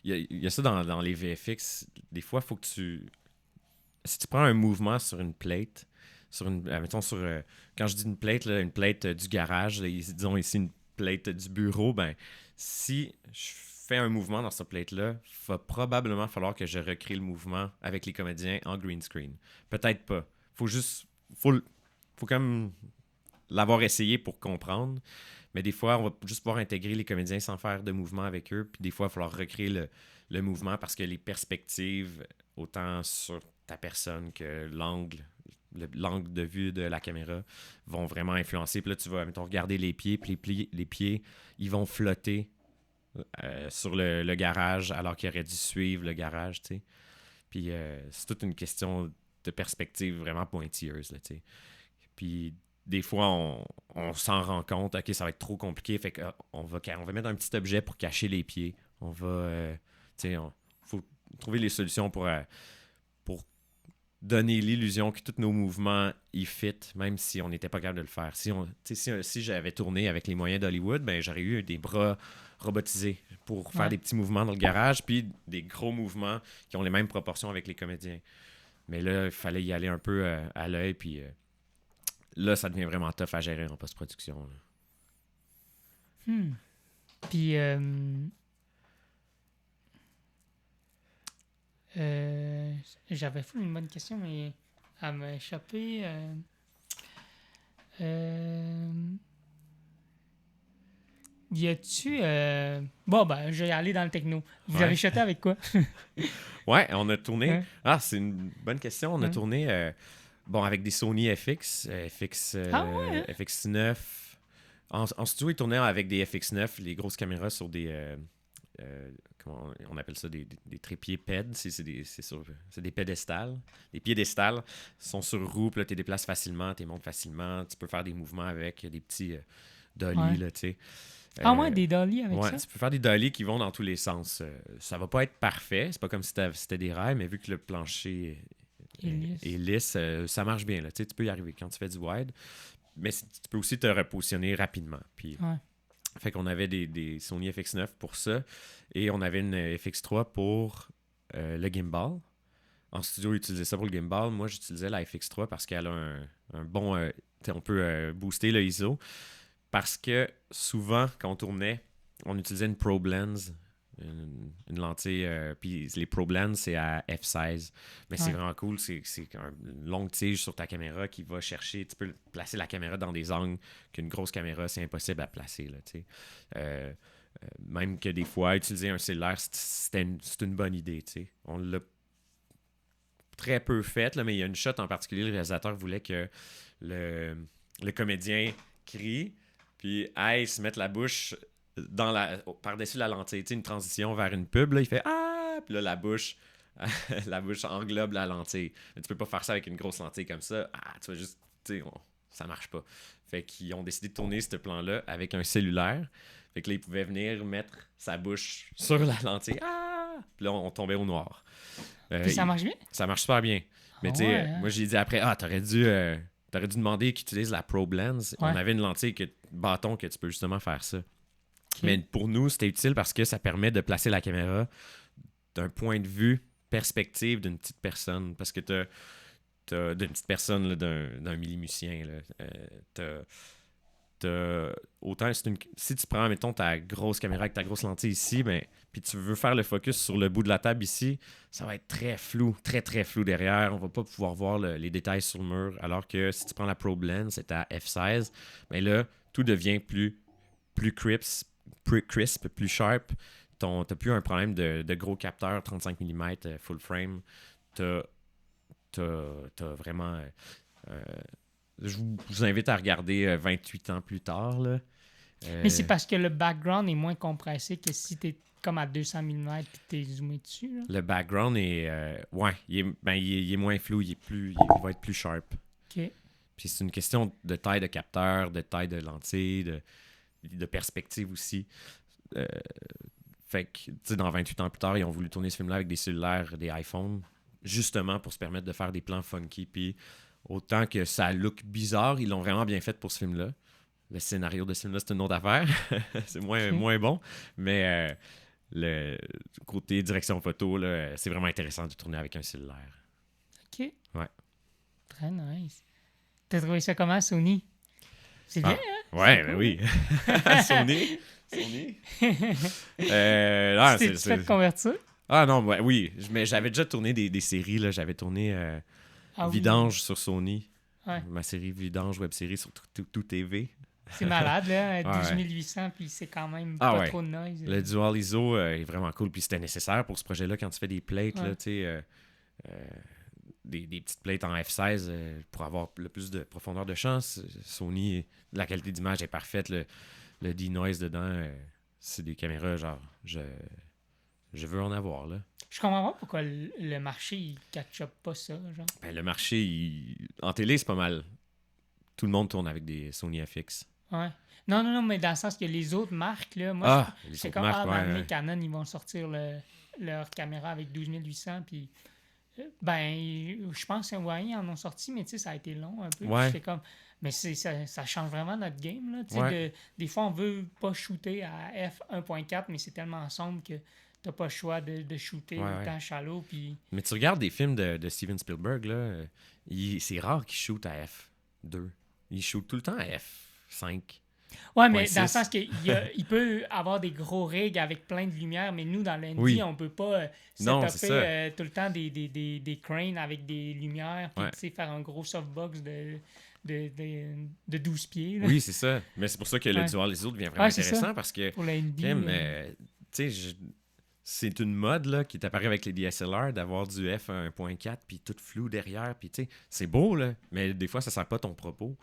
Il y a ça dans les VFX. Des fois, il faut que tu... Si tu prends un mouvement sur une plate, mettons quand je dis une plate du garage, là, disons ici une plate du bureau, ben si je fais un mouvement dans cette plate-là, il va probablement falloir que je recrée le mouvement avec les comédiens en green screen. Peut-être pas. Faut quand même l'avoir essayé pour comprendre. Mais des fois, on va juste pouvoir intégrer les comédiens sans faire de mouvement avec eux. Puis des fois, il va falloir recréer le mouvement parce que les perspectives, autant sur ta personne que l'angle de vue de la caméra, vont vraiment influencer. Puis là, tu vas, mettons, regarder les pieds. Puis les pieds, ils vont flotter sur le garage alors qu'ils auraient dû suivre le garage, tu sais. Puis c'est toute une question de perspective vraiment pointilleuse, là, tu sais. Puis des fois, on s'en rend compte, OK, ça va être trop compliqué, fait qu'on va mettre un petit objet pour cacher les pieds. On va, tu sais, faut trouver les solutions pour donner l'illusion que tous nos mouvements y fit, même si on n'était pas capable de le faire. Si j'avais tourné avec les moyens d'Hollywood, ben j'aurais eu des bras robotisés pour faire des petits mouvements dans le garage, puis des gros mouvements qui ont les mêmes proportions avec les comédiens. Mais là, il fallait y aller un peu à l'œil, puis là, ça devient vraiment tough à gérer en post-production. Puis, j'avais fait une bonne question, mais elle m'a échappé. Y a-tu... Bon, ben, je vais aller dans le techno. Vous Ouais. avez shoté avec quoi? Ouais, on a tourné. Ouais. Ah, c'est une bonne question. On a Ouais. tourné avec des Sony FX, Ah ouais, hein? FX9. En studio, ils tournaient avec des FX9, les grosses caméras sur des. Comment on appelle ça? Des trépieds PED. C'est des pédestals. Des piédestals sont sur roue, puis là, tu les déplaces facilement, tu les montes facilement. Tu peux faire des mouvements avec des petits dollies, Ouais. là, tu sais. Ah ouais, des dollies avec Ouais, ça? tu peux faire des dollies qui vont dans tous les sens. Ça va pas être parfait. C'est pas comme si c'était des rails, mais vu que le plancher est lisse, ça marche bien. Là. Tu sais, tu peux y arriver quand tu fais du wide. Mais tu peux aussi te repositionner rapidement. Puis, Ouais. fait qu'on avait des Sony FX9 pour ça. Et on avait une FX3 pour le gimbal. En studio, ils utilisaient ça pour le gimbal. Moi, j'utilisais la FX3 parce qu'elle a un bon... tu sais, on peut booster le ISO. Parce que souvent, quand on tournait, on utilisait une probe lens, une lentille, puis les probe lens, c'est à f16. Mais c'est Ouais. vraiment cool, c'est une longue tige sur ta caméra qui va chercher, tu peux placer la caméra dans des angles qu'une grosse caméra, c'est impossible à placer. Là, même que des fois, utiliser un cellulaire, c'est une bonne idée. T'sais. On l'a très peu fait, là, mais il y a une shot en particulier, le réalisateur voulait que le comédien crie, puis aille se mettre la bouche par-dessus la lentille. Tu sais, une transition vers une pub, là, il fait « Ah! » Puis là, la bouche englobe la lentille. Mais tu peux pas faire ça avec une grosse lentille comme ça. Ah, tu vas juste... Tu sais, ça marche pas. Fait qu'ils ont décidé de tourner ce plan-là avec un cellulaire. Fait que là, ils pouvaient venir mettre sa bouche sur la lentille. Ah! Puis là, on tombait au noir. Puis ça marche bien? Ça marche super bien. Mais tu sais, ouais, hein? moi, j'ai dit après, t'aurais dû demander qu'ils utilisent la probe lens. Ouais. On avait une lentille bâton que tu peux justement faire ça. Ok. Mais pour nous, c'était utile parce que ça permet de placer la caméra d'un point de vue perspective d'une petite personne. Parce que t'as d'une petite personne, là, d'un millimusicien. Là. Autant si tu prends, mettons, ta grosse caméra avec ta grosse lentille ici, ben, puis tu veux faire le focus sur le bout de la table ici, ça va être très flou, très très flou derrière. On va pas pouvoir voir les détails sur le mur. Alors que si tu prends la probe lens, c'est à f16, ben là, tout devient plus crisp, plus sharp. T'as plus un problème de gros capteur 35 mm full frame. T'as vraiment... je vous invite à regarder 28 ans plus tard. Là. Mais c'est parce que le background est moins compressé que si t'es comme à 200 mm et t'es zoomé dessus. Là. Le background est... il est moins flou, il va être plus sharp. OK. Puis c'est une question de taille de capteur, de taille de lentille, de perspective aussi. Fait que, tu sais, dans 28 ans plus tard, ils ont voulu tourner ce film-là avec des cellulaires, des iPhones, justement pour se permettre de faire des plans funky. Puis autant que ça look bizarre, ils l'ont vraiment bien fait pour ce film-là. Le scénario de ce film-là, c'est une autre affaire. C'est moins bon. Mais le côté direction photo, là, c'est vraiment intéressant de tourner avec un cellulaire. OK. Ouais. Très nice. T'as trouvé ça comment, Sony? C'est bien, hein? Ouais, C'est ben cool. oui. Sony. Tu C'est t'es fait convertir? Ah non, ouais, oui. Mais j'avais déjà tourné des séries. Là. J'avais tourné Ah oui. Vidange sur Sony. Ouais. Ma série Vidange web série sur Tout TV. C'est malade, là. Ouais. 12800, puis c'est quand même Ah pas ouais. trop de noise. Le dual ISO est vraiment cool. Puis c'était nécessaire pour ce projet-là quand tu fais des plates, Ouais. là, tu sais, des petites plates en F16 pour avoir le plus de profondeur de champ. Sony, la qualité d'image est parfaite. Le denoise dedans, c'est des caméras genre je veux en avoir, là. Je comprends pas pourquoi le marché, il catch-up pas ça, genre. Ben, le marché, en télé, c'est pas mal. Tout le monde tourne avec des Sony FX. Ouais. Non, mais dans le sens que les autres marques, là, moi, Les c'est autres comme, marques, ouais. les Canon, ils vont sortir leur caméra avec 12800, puis je pense que ouais, ils en ont sorti, mais tu sais, ça a été long un peu. Ouais. C'est comme, mais ça change vraiment notre game, là. Tu sais, Ouais. des fois, on veut pas shooter à f1.4, mais c'est tellement sombre que t'as pas le choix de shooter autant shallow, puis... Mais tu regardes des films de Steven Spielberg, là, c'est rare qu'il shoot à f2. Il shoot tout le temps à f5. Ouais, mais dans le 0.6. sens qu'il peut avoir des gros rigs avec plein de lumière, mais nous, dans l'Indie, Oui. on peut pas Non, c'est setuper ça. tout le temps des cranes avec des lumières, puis Ouais. tu sais, faire un gros softbox de 12 pieds. Là. Oui, c'est ça. Mais c'est pour ça que le Ouais. Dual Laser devient vraiment Ouais, c'est ça. intéressant parce que, Pour l'Indie. crème, tu sais, c'est une mode là, qui est apparue avec les DSLR d'avoir du f 1.4 puis tout flou derrière. Puis tu sais, c'est beau, là, mais des fois, ça sert pas ton propos.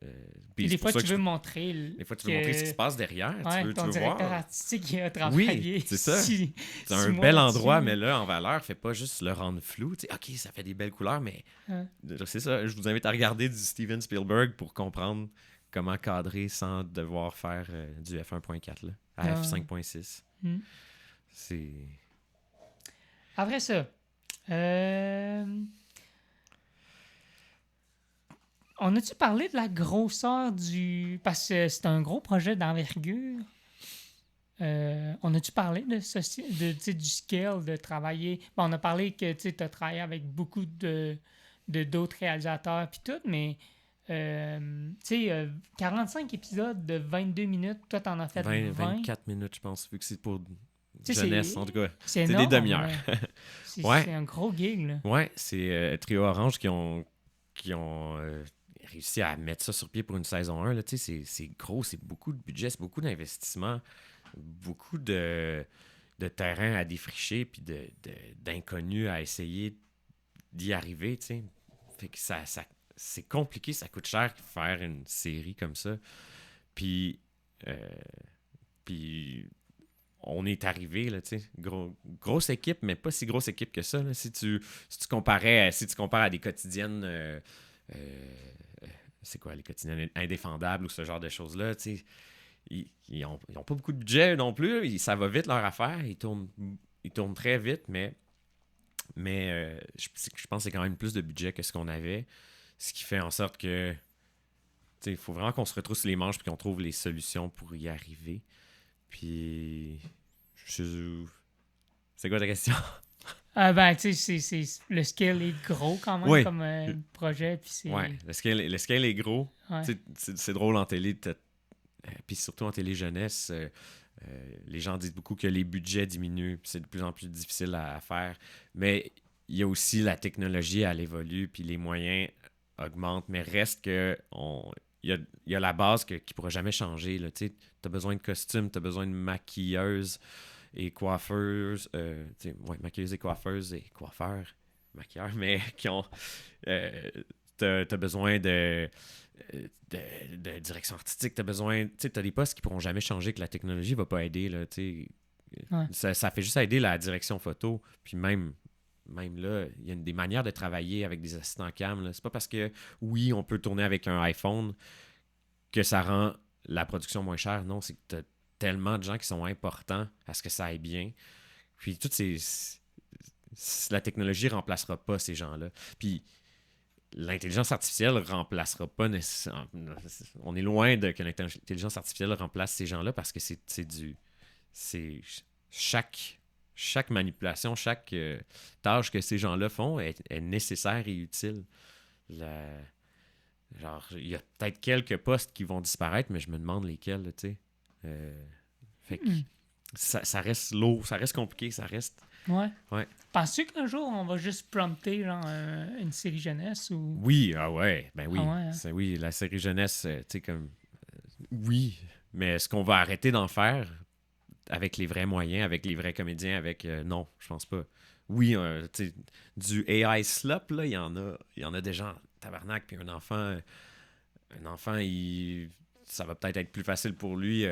Puis Puis des c'est pour fois, ça tu que veux montrer. des fois, tu veux montrer ce qui se passe derrière. Ouais, tu ton veux directeur voir. artistique qui a travaillé. Oui, c'est ça. C'est un 6 mois bel là-dessus. endroit, mais là, en valeur, fait pas juste le rendre flou. Tu sais, OK, ça fait des belles couleurs, mais Ouais. c'est ça. Je vous invite à regarder du Steven Spielberg pour comprendre comment cadrer sans devoir faire du f1.4 là, à Ah. f5.6. Hmm. C'est... Après ça, on a-tu parlé de la grosseur du... Parce que c'est un gros projet d'envergure. On a-tu parlé de tu sais, du scale, de travailler... Bon, on a parlé que tu as travaillé avec beaucoup d'autres réalisateurs puis tout, mais tu sais, 45 épisodes de 22 minutes, toi, t'en as fait 20. 24 minutes, je pense, vu que c'est pour Tu sais, jeunesse, en tout cas. C'est C'est énorme. des demi-heures. là. C'est Ouais. c'est un gros gig, là. Ouais, c'est Trio Orange qui ont réussi à mettre ça sur pied pour une saison 1. Là. Tu sais, c'est gros, c'est beaucoup de budget, c'est beaucoup d'investissement, beaucoup de terrain à défricher, puis d'inconnus à essayer d'y arriver. Tu sais. Fait que c'est compliqué, ça coûte cher faire une série comme ça. Puis, on est arrivé, là, tu sais, grosse équipe, mais pas si grosse équipe que ça. Là. Si tu compares à des quotidiennes, c'est quoi, les quotidiennes indéfendables ou ce genre de choses-là, tu sais, ils ont pas beaucoup de budget non plus, ça va vite leur affaire, ils tournent très vite, mais je pense que c'est quand même plus de budget que ce qu'on avait, ce qui fait en sorte que il faut vraiment qu'on se retrousse les manches et qu'on trouve les solutions pour y arriver. Puis, c'est quoi ta question? Ben, tu sais, le scale est gros quand même Oui. comme projet. Puis c'est... Ouais, le scale est gros. Ouais. C'est drôle en télé, puis surtout en télé jeunesse, les gens disent beaucoup que les budgets diminuent, puis c'est de plus en plus difficile à faire. Mais il y a aussi la technologie, elle évolue, puis les moyens augmentent, mais reste que il y a la base qui ne pourra jamais changer. Tu as besoin de costumes, tu as besoin de maquilleuses et coiffeuses. Maquilleuses et coiffeuses et coiffeurs, maquilleurs, mais qui ont... tu as besoin de direction artistique, tu as besoin... Tu as des postes qui ne pourront jamais changer, que la technologie ne va pas aider. Là, Ouais. ça fait juste aider la direction photo. Puis même là, il y a des manières de travailler avec des assistants cam. Là. C'est pas parce que, oui, on peut tourner avec un iPhone que ça rend la production moins chère. Non, c'est que tu as tellement de gens qui sont importants à ce que ça aille bien. Puis la technologie ne remplacera pas ces gens-là. Puis l'intelligence artificielle ne remplacera pas nécessairement... On est loin de que l'intelligence artificielle remplace ces gens-là parce que chaque manipulation, chaque tâche que ces gens-là font est nécessaire et utile. Genre, il y a peut-être quelques postes qui vont disparaître, mais je me demande lesquels, tu sais. Fait que ça reste lourd, ça reste compliqué, ça reste... Ouais. Ouais. Penses-tu qu'un jour, on va juste prompter genre, une série jeunesse ou... Oui, ben oui. Ah ouais, hein? Oui, la série jeunesse, tu sais, comme... oui, mais est-ce qu'on va arrêter d'en faire avec les vrais moyens, avec les vrais comédiens, non, je pense pas. Oui, tu sais, du AI slop, là, il y en a des gens, tabarnak, puis un enfant, ça va peut-être être plus facile pour lui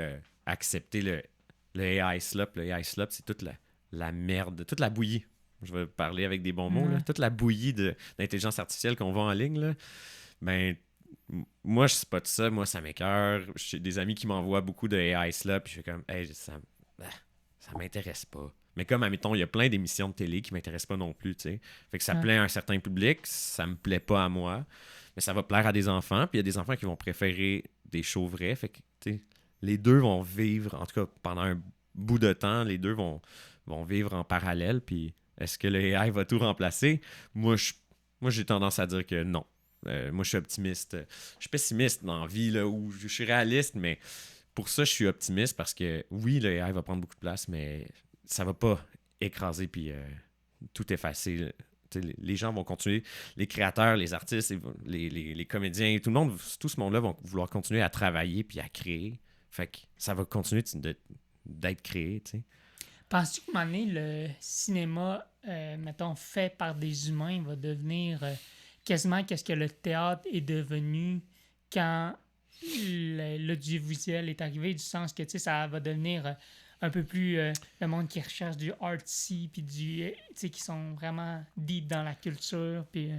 accepter le AI slop. Le AI slop, c'est toute la merde, toute la bouillie. Je vais parler avec des bons mots, là. Toute la bouillie d'intelligence artificielle qu'on voit en ligne, là. Ben, moi, je sais pas de ça. Moi, ça m'écoeure. J'ai des amis qui m'envoient beaucoup de AI slop, puis je fais comme, hey, ça m'intéresse pas. Mais comme, admettons, il y a plein d'émissions de télé qui m'intéressent pas non plus, tu sais. Fait que ça plaît à un certain public, ça me plaît pas à moi, mais ça va plaire à des enfants, puis il y a des enfants qui vont préférer des shows vrais, fait que, tu sais, les deux vont vivre, en tout cas, pendant un bout de temps, les deux vont vivre en parallèle, puis est-ce que le AI va tout remplacer? Moi, j'ai tendance à dire que non. Moi, je suis optimiste. Je suis pessimiste dans la vie, là, où je suis réaliste, mais pour ça, je suis optimiste parce que, oui, le AI va prendre beaucoup de place, mais ça va pas écraser puis tout effacer. Là. Les gens vont continuer, les créateurs, les artistes, les comédiens, tout le monde, tout ce monde-là vont vouloir continuer à travailler puis à créer. Fait que ça va continuer d'être créé, tu sais. Penses-tu qu'à un moment donné, le cinéma, mettons, fait par des humains va devenir quasiment qu'est-ce que le théâtre est devenu quand l'audiovisuel est arrivé, du sens que, tu sais, ça va devenir un peu plus le monde qui recherche du artsy, puis tu sais, qui sont vraiment deep dans la culture, puis...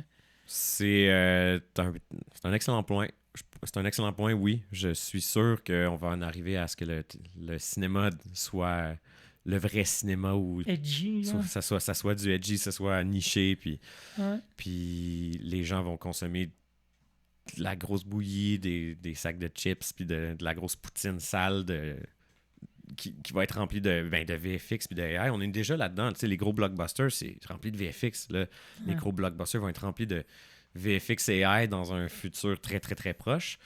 C'est un excellent point. C'est un excellent point, oui. Je suis sûr qu'on va en arriver à ce que le cinéma soit le vrai cinéma où edgy, là. ça soit du edgy, ça soit niché, Ouais. puis les gens vont consommer de la grosse bouillie, des sacs de chips, puis de la grosse poutine sale qui va être remplie de VFX puis de AI. On est déjà là-dedans. Tu sais, les gros blockbusters, c'est rempli de VFX. Là. Les gros blockbusters vont être remplis de VFX AI dans un futur très, très, très proche.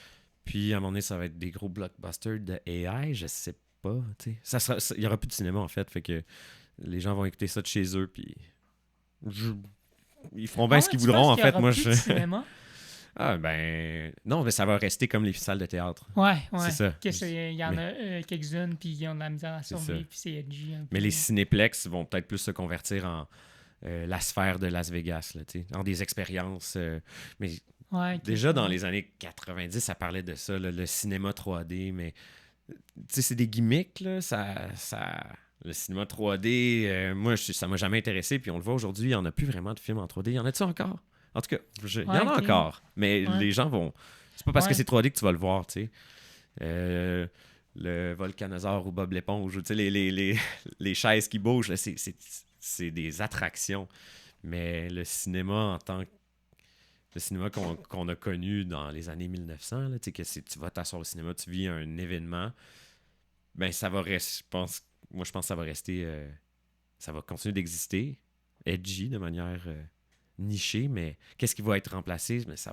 Puis, à un moment donné, ça va être des gros blockbusters de AI. Je sais pas. Tu sais. Il n'y aura plus de cinéma, en fait. Fait que les gens vont écouter ça de chez eux. Puis, ils feront bien ce qu'ils voudront, en fait. Moi, plus de cinéma? Ah, ben. Non, mais ça va rester comme les salles de théâtre. Ouais. C'est ça. Il y en a quelques-unes, puis ils ont de la misère à survivre, puis c'est edgy. Mais les cinéplex vont peut-être plus se convertir en la sphère de Las Vegas, là, en des expériences. Mais déjà, dans les années 90, ça parlait de ça, là, le cinéma 3D, mais c'est des gimmicks, là, le cinéma 3D, moi, ça m'a jamais intéressé, puis on le voit aujourd'hui, il n'y en a plus vraiment de films en 3D. Y en a-tu encore? En tout cas, il y en a encore, mais les gens vont... C'est pas parce que c'est 3D que tu vas le voir, tu sais. Le Volcanosaure ou Bob l'éponge, tu sais, les chaises qui bougent, là, c'est des attractions. Mais le cinéma en tant que... Le cinéma qu'on a connu dans les années 1900, là, tu sais, tu vas t'asseoir au cinéma, tu vis un événement, ben ça va rester... je pense que ça va rester... ça va continuer d'exister, edgy, de manière... niché, mais qu'est-ce qui va être remplacé? Mais je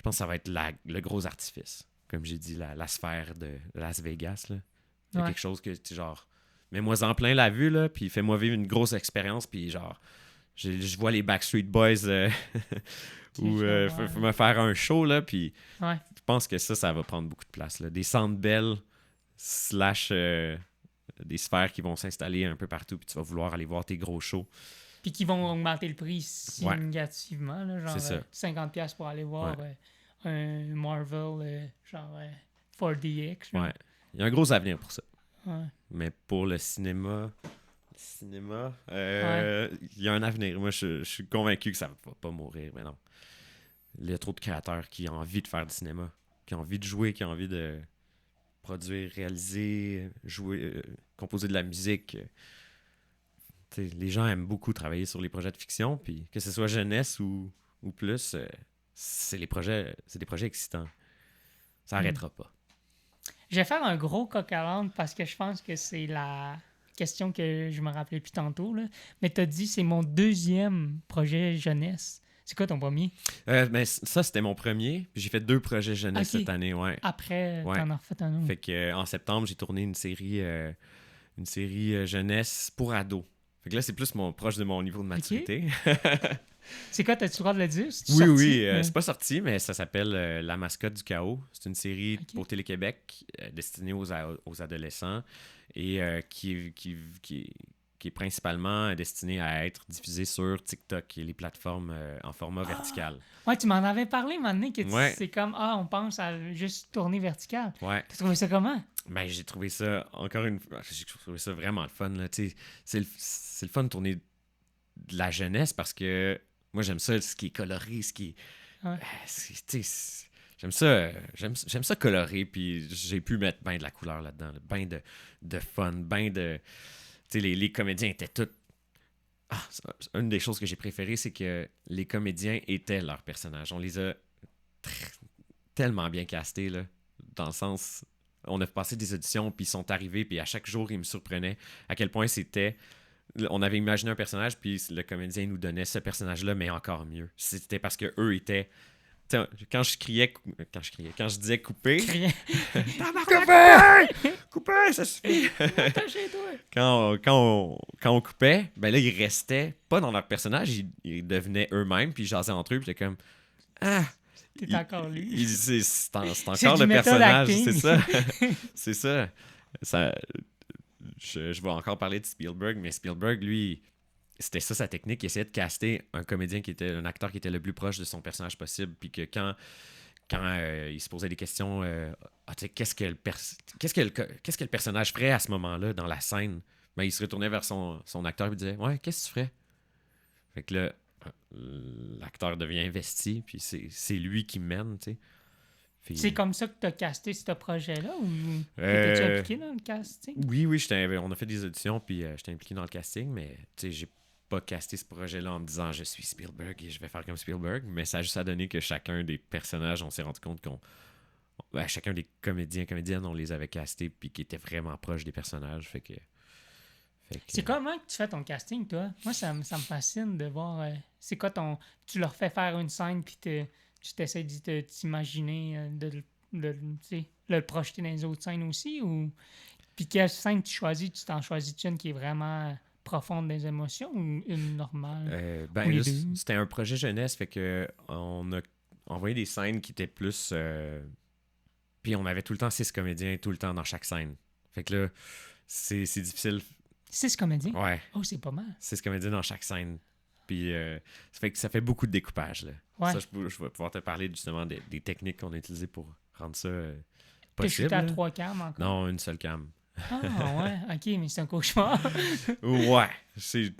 pense que ça va être le gros artifice. Comme j'ai dit, la sphère de Las Vegas. Là. Il y a quelque chose que, genre, mets-moi en plein la vue, là, puis fais-moi vivre une grosse expérience, puis genre, je vois les Backstreet Boys ou me faire un show, là, puis je pense que ça va prendre beaucoup de place. Là. Des centres belles / des sphères qui vont s'installer un peu partout, puis tu vas vouloir aller voir tes gros shows. Puis qui vont augmenter le prix significativement, là, genre 50$ pour aller voir un Marvel genre 4DX. Ouais. Il y a un gros avenir pour ça. Ouais. Mais pour le cinéma, il y a un avenir. Moi, je suis convaincu que ça va pas mourir, mais non. Il y a trop de créateurs qui ont envie de faire du cinéma, qui ont envie de jouer, qui ont envie de produire, réaliser, jouer, composer de la musique. Les gens aiment beaucoup travailler sur les projets de fiction, puis que ce soit jeunesse ou plus, c'est des projets excitants. Ça n'arrêtera pas. Je vais faire un gros coq à l'âne parce que je pense que c'est la question que je me rappelais plus tantôt. Là. Mais tu as dit c'est mon deuxième projet jeunesse. C'est quoi ton premier? Ben, ça, c'était mon premier. Puis j'ai fait 2 projets jeunesse cette année. Ouais. Après, t'en as refait un autre. Fait que, en septembre, j'ai tourné une série jeunesse pour ados. Fait que là, c'est plus proche de mon niveau de maturité. C'est quoi, t'as-tu le droit de le dire? Oui, c'est pas sorti, mais ça s'appelle La mascotte du chaos. C'est une série pour Télé-Québec destinée aux adolescents et qui est principalement destinée à être diffusée sur TikTok et les plateformes en format vertical. Ouais, tu m'en avais parlé un moment donné, que c'est comme, on pense à juste tourner vertical. Ouais. T'as trouvé ça comment? Ben, j'ai trouvé ça, j'ai trouvé ça vraiment le fun. Là. C'est le fun de tourner de la jeunesse parce que moi, j'aime ça, ce qui est coloré, ce qui est... j'aime ça coloré, puis j'ai pu mettre bien de la couleur là-dedans, bien de fun, bien de... Tu sais, les comédiens étaient tous... une des choses que j'ai préférées, c'est que les comédiens étaient leurs personnages. On les a tellement bien castés, là, dans le sens... On a passé des auditions, puis ils sont arrivés, puis à chaque jour, ils me surprenaient à quel point c'était... On avait imaginé un personnage, puis le comédien nous donnait ce personnage-là, mais encore mieux. C'était parce qu'eux étaient sais, quand je disais couper, Crier. couper, ça suffit. Attends chez toi. Quand on coupait, ben là, ils restaient pas dans leur personnage, ils devenaient eux-mêmes, puis ils jasaient entre eux, puis j'étais comme, ah, T'es encore lui. c'est encore du le method personnage, acting. c'est ça. C'est ça. Ça je vais encore parler de Spielberg, mais Spielberg, lui, c'était ça sa technique. Il essayait de caster un comédien un acteur qui était le plus proche de son personnage possible. Puis que quand il se posait des questions, tu sais, qu'est-ce que le personnage ferait à ce moment-là dans la scène, ben, il se retournait vers son acteur et disait, ouais, qu'est-ce que tu ferais? Fait que là, l'acteur devient investi, puis c'est lui qui mène, tu sais. Puis, C'est comme ça que tu as casté ce projet-là ou t'étais-tu impliqué dans le casting? Oui, on a fait des auditions, puis j'étais impliqué dans le casting, mais tu sais, j'ai pas casté ce projet-là en me disant je suis Spielberg et je vais faire comme Spielberg, mais ça a juste à donner que chacun des personnages, on s'est rendu compte chacun des comédiennes, on les avait castés, puis qui étaient vraiment proches des personnages, fait que C'est comment que tu fais ton casting, toi? Moi, ça me fascine de voir. C'est quoi tu leur fais faire une scène, puis tu t'essaies de t'imaginer, tu sais, le projeter dans les autres scènes aussi? Ou puis quelle scène tu choisis? Tu t'en choisis une qui est vraiment profonde des émotions ou une normale? ben Ou les là, deux? c'était un projet jeunesse, fait que on a envoyé des scènes qui étaient plus puis on avait tout le temps 6 comédiens tout le temps dans chaque scène. Fait que là, c'est difficile. 6 comédiens? Ouais. Oh, c'est pas mal. 6 comédiens dans chaque scène. Puis ça fait beaucoup de découpage. Là. Ouais. Ça, je vais pouvoir te parler justement des techniques qu'on a utilisées pour rendre ça T'es possible. shooté à là. 3 cams encore? Non, une seule cam. Ah, ouais. OK, mais c'est un cauchemar. Ouais.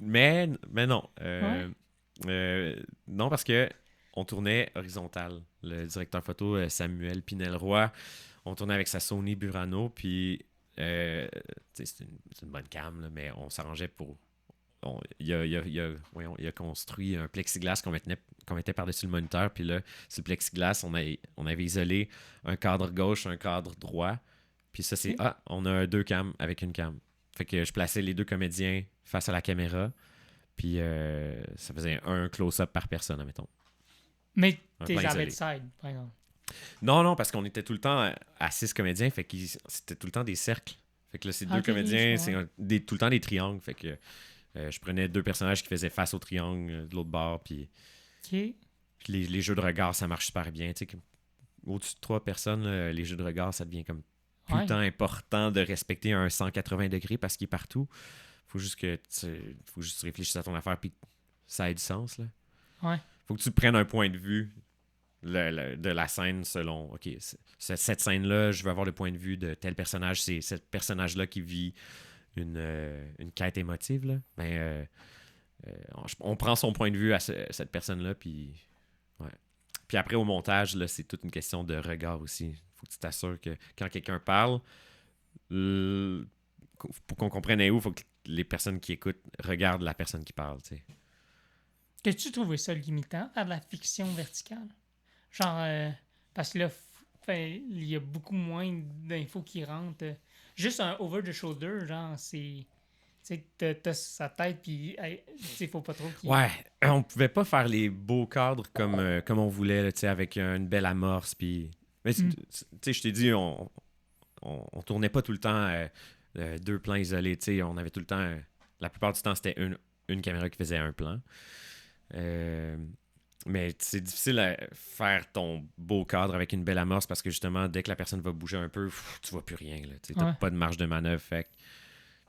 Mais non. Non, parce que on tournait horizontal. Le directeur photo, Samuel Pinel-Roy, on tournait avec sa Sony Burano, puis c'est une bonne cam, là, mais on s'arrangeait pour... Il a construit un plexiglas qu'on mettait par-dessus le moniteur, puis là, sur le plexiglas, on avait isolé un cadre gauche, un cadre droit, puis ça, c'est... Ah, on a 2 cams avec une cam. Fait que je plaçais les 2 comédiens face à la caméra, puis ça faisait un close-up par personne, admettons. Mais Un t'es plan jamais isolé. de side, par exemple. Non, parce qu'on était tout le temps à 6 comédiens, fait que c'était tout le temps des cercles. Fait que là, ces 2 Ok, comédiens, je vois. c'est tout le temps des triangles, fait que je prenais 2 personnages qui faisaient face au triangle de l'autre bord, puis OK. les jeux de regard, ça marche super bien. Tu sais, au-dessus de 3 personnes, là, les jeux de regard, ça devient comme tout Ouais. le temps important de respecter un 180 degrés parce qu'il est partout. Faut juste que tu réfléchisses à ton affaire puis que ça ait du sens. Là. Ouais. Faut que tu prennes un point de vue de la scène selon, OK, cette scène-là, je veux avoir le point de vue de tel personnage. C'est ce personnage-là qui vit une quête émotive. Là. Ben, on prend son point de vue à cette personne-là, puis... Ouais. Puis après, au montage, là, c'est toute une question de regard aussi. Faut que tu t'assures que quand quelqu'un parle, pour qu'on comprenne où, il faut que les personnes qui écoutent regardent la personne qui parle. Tu sais. T'as-tu trouvé ça limitant, faire de la fiction verticale? Genre, parce que là, il y a beaucoup moins d'infos qui rentrent. Juste un over-the-shoulder, genre, c'est... Tu sais, t'as sa tête, puis tu sais, faut pas trop qu'il... Ouais, on pouvait pas faire les beaux cadres comme on voulait, là, tu sais, avec une belle amorce. Puis... Mais tu sais, je t'ai dit, on tournait pas tout le temps 2 plans isolés. Tu sais, on avait tout le temps... la plupart du temps, c'était une caméra qui faisait un plan. Mais c'est difficile à faire ton beau cadre avec une belle amorce parce que justement, dès que la personne va bouger un peu, tu vois plus rien. Tu n'as pas de marge de manœuvre. Fait.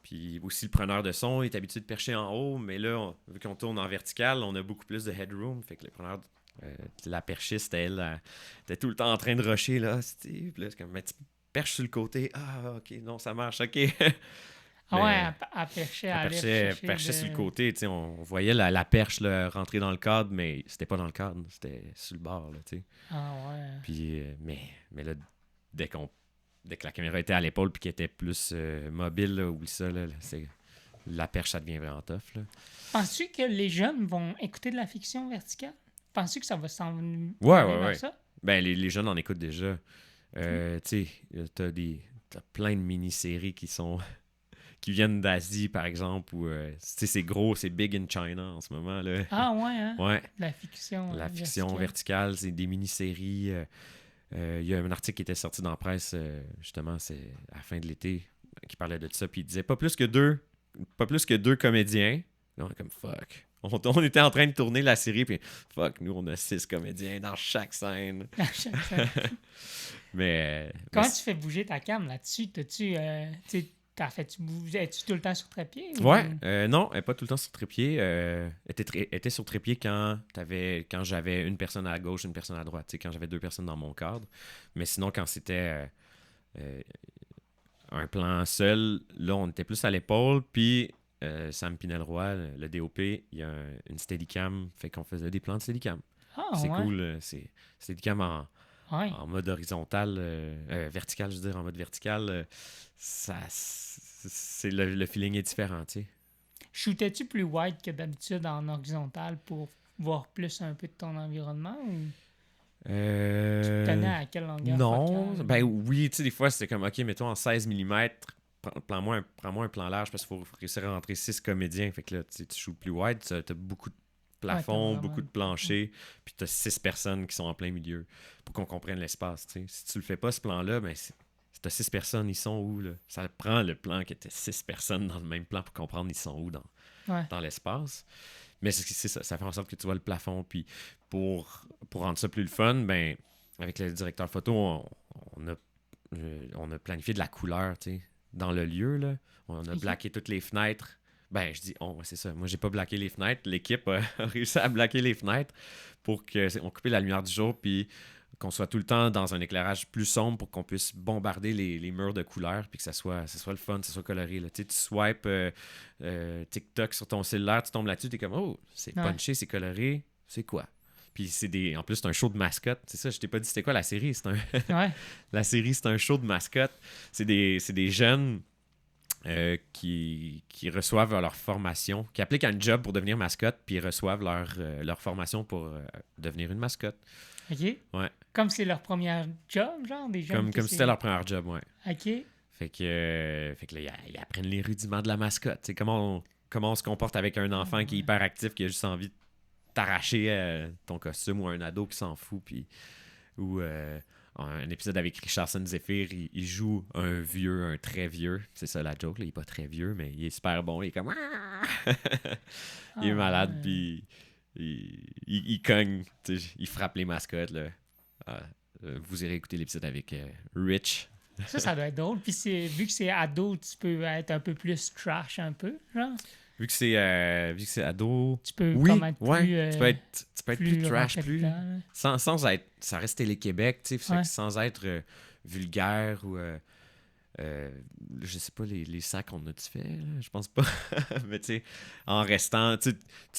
Puis aussi, le preneur de son est habitué de percher en haut, mais là, vu qu'on tourne en vertical, on a beaucoup plus de headroom. Fait que le preneur, la perchiste, elle était tout le temps en train de rusher. Là, Steve. Là, c'est comme, mais tu perches sur le côté. Ah, ok, non, ça marche, ok. Ah ouais, elle perchait, Elle perchait sur le côté, tu sais, on voyait la perche là, rentrer dans le cadre, mais c'était pas dans le cadre, c'était sur le bord, là, tu sais. Ah ouais. Puis, mais là, dès que la caméra était à l'épaule puis qu'elle était plus mobile, là, oublie ça, là, la perche, ça devient vraiment tough, là. Penses-tu que les jeunes vont écouter de la fiction verticale? Penses-tu que ça va s'en venir Ouais. ça? Ben, les jeunes en écoutent déjà. Tu sais, t'as plein de mini-séries qui sont qui viennent d'Asie, par exemple, ou c'est gros, c'est big in China en ce moment. Là. Ah ouais, hein? Ouais. La fiction. La fiction verticale, c'est des mini-séries. Il y a un article qui était sorti dans la presse, justement, c'est à la fin de l'été, qui parlait de ça, puis il disait pas plus que deux comédiens. Là, on est comme fuck. On était en train de tourner la série, puis fuck, nous, on a 6 comédiens dans chaque scène. Mais. Comment tu fais bouger ta cam là-dessus? Es-tu tout le temps sur trépied? Ouais, non, elle n'est pas tout le temps sur trépied. Elle était sur trépied quand j'avais une personne à gauche, une personne à droite, quand j'avais 2 personnes dans mon cadre. Mais sinon, quand c'était un plan seul, là, on était plus à l'épaule. Puis Sam Pinel-Roy, le DOP, il y a une Steadicam, fait qu'on faisait des plans de Steadicam. C'est cool, c'est Steadicam en mode horizontal, vertical, je veux dire, en mode vertical, le feeling est différent, tu sais. Shootais-tu plus wide que d'habitude en horizontal pour voir plus un peu de ton environnement ou tu te tenais à quelle longueur non, focale? Ben oui, tu sais, des fois, c'était comme, OK, mettons en 16 mm, prends-moi un plan large parce qu'il faut réussir à rentrer 6 comédiens. Fait que là, tu shoots plus wide, tu as beaucoup de plafond, beaucoup de plancher, puis tu as 6 personnes qui sont en plein milieu pour qu'on comprenne l'espace, tu sais. Si tu le fais pas, ce plan-là, ben tu as 6 personnes, ils sont où, là? Ça prend le plan qui était 6 personnes dans le même plan pour comprendre ils sont où dans l'espace. Mais c'est ça fait en sorte que tu vois le plafond. Puis pour rendre ça plus le fun, ben avec le directeur photo, on a planifié de la couleur, tu sais, dans le lieu, là. On a blacké toutes les fenêtres. Ben, je dis c'est ça. Moi, j'ai pas blacké les fenêtres. L'équipe a réussi à blacker les fenêtres pour qu'on coupe la lumière du jour, puis qu'on soit tout le temps dans un éclairage plus sombre pour qu'on puisse bombarder les murs de couleurs, puis que ça soit le fun, que ça soit coloré. Là. Tu swipes TikTok sur ton cellulaire, tu tombes là-dessus, t'es comme, oh, c'est punché, c'est coloré, c'est quoi? Puis en plus, c'est un show de mascotte. C'est ça, je t'ai pas dit c'était quoi la série. La série, c'est un show de mascotte. C'est des jeunes qui reçoivent leur formation, qui appliquent à un job pour devenir mascotte, puis ils reçoivent leur formation pour devenir une mascotte. OK. Ouais. Comme c'est leur premier job, genre, des jeunes. Comme si c'était leur premier job, ouais. OK. Fait que là, ils apprennent les rudiments de la mascotte. C'est comment on se comporte avec un enfant qui est hyper actif, qui a juste envie de t'arracher ton costume, ou un ado qui s'en fout, puis ou un épisode avec Richardson Zephyr, il joue un très vieux. C'est ça la joke, là. Il est pas très vieux, mais il est super bon. Il est comme... il est malade, puis il cogne. Il frappe les mascottes, là. Vous irez écouter l'épisode avec Rich. Ça doit être drôle. Puis vu que c'est ado, tu peux être un peu plus trash, un peu, genre. Vu que c'est ado... Tu peux oui, comme être plus... tu peux être plus trash, plus... hein. Sans être... Ça reste Télé-Québec, tu sais, sans être vulgaire ou... je sais pas, les sacs qu'on a-tu fait, là? Je pense pas. Mais tu sais, en restant... Tu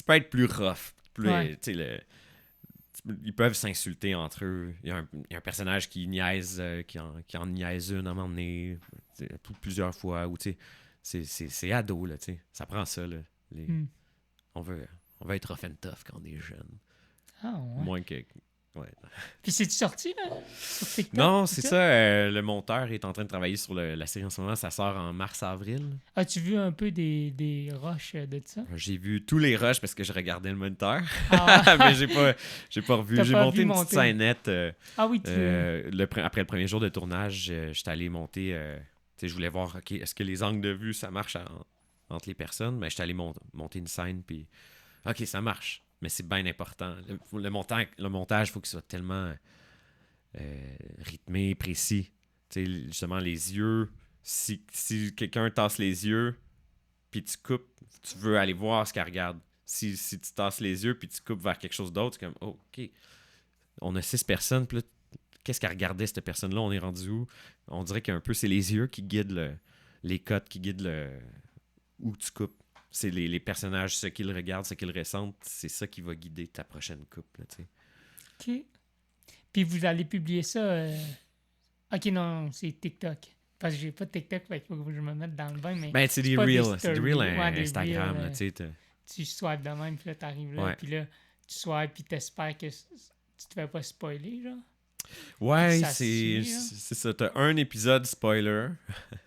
peux être plus rough. Ils peuvent s'insulter entre eux. Il y a un personnage qui niaise, qui en niaise une à un moment donné, plusieurs fois. Ou tu sais, c'est ado, là, tu sais. Ça prend ça, là. On veut être rough and tough quand on est jeune. Ah ouais. Moins que... Ouais. Puis c'est-tu sorti, là, sur TikTok? Non, c'est ça. Le monteur est en train de travailler sur la série en ce moment. Ça sort en mars-avril. As-tu vu un peu des rushs de ça? J'ai vu tous les rushs parce que je regardais le moniteur. Ah. Mais j'ai pas revu. J'ai monté une petite scénette. Ah oui, après le premier jour de tournage, j'étais allé monter... je voulais voir, OK, est-ce que les angles de vue, ça marche entre les personnes? Mais j'étais allé monter une scène, puis OK, ça marche. Mais c'est bien important. Le montage, il faut qu'il soit tellement rythmé, précis. Tu sais, justement, les yeux, si quelqu'un tasse les yeux, puis tu coupes, tu veux aller voir ce qu'elle regarde. Si tu tasses les yeux, puis tu coupes vers quelque chose d'autre, c'est comme, oh, OK, on a 6 personnes, puis là, qu'est-ce qu'elle regardait, cette personne-là? On est rendu où? On dirait qu'un peu, c'est les yeux qui guident les cotes, qui guident où tu coupes. C'est les personnages, ce qu'ils regardent, ce qu'ils ressentent, c'est ça qui va guider ta prochaine coupe. Là, OK. Puis vous allez publier ça... OK, non, c'est TikTok. Parce que j'ai pas de TikTok, il faut que je me mette dans le bain. Mais ben, c'est des reels. C'est des reels Instagram. Reels, là, tu swipes de même, puis là, t'arrives là, puis là, tu swipes, puis t'espères que tu te fais pas spoiler, genre. Ouais, Ça se suit, là. c'est ça. T'as un épisode spoiler,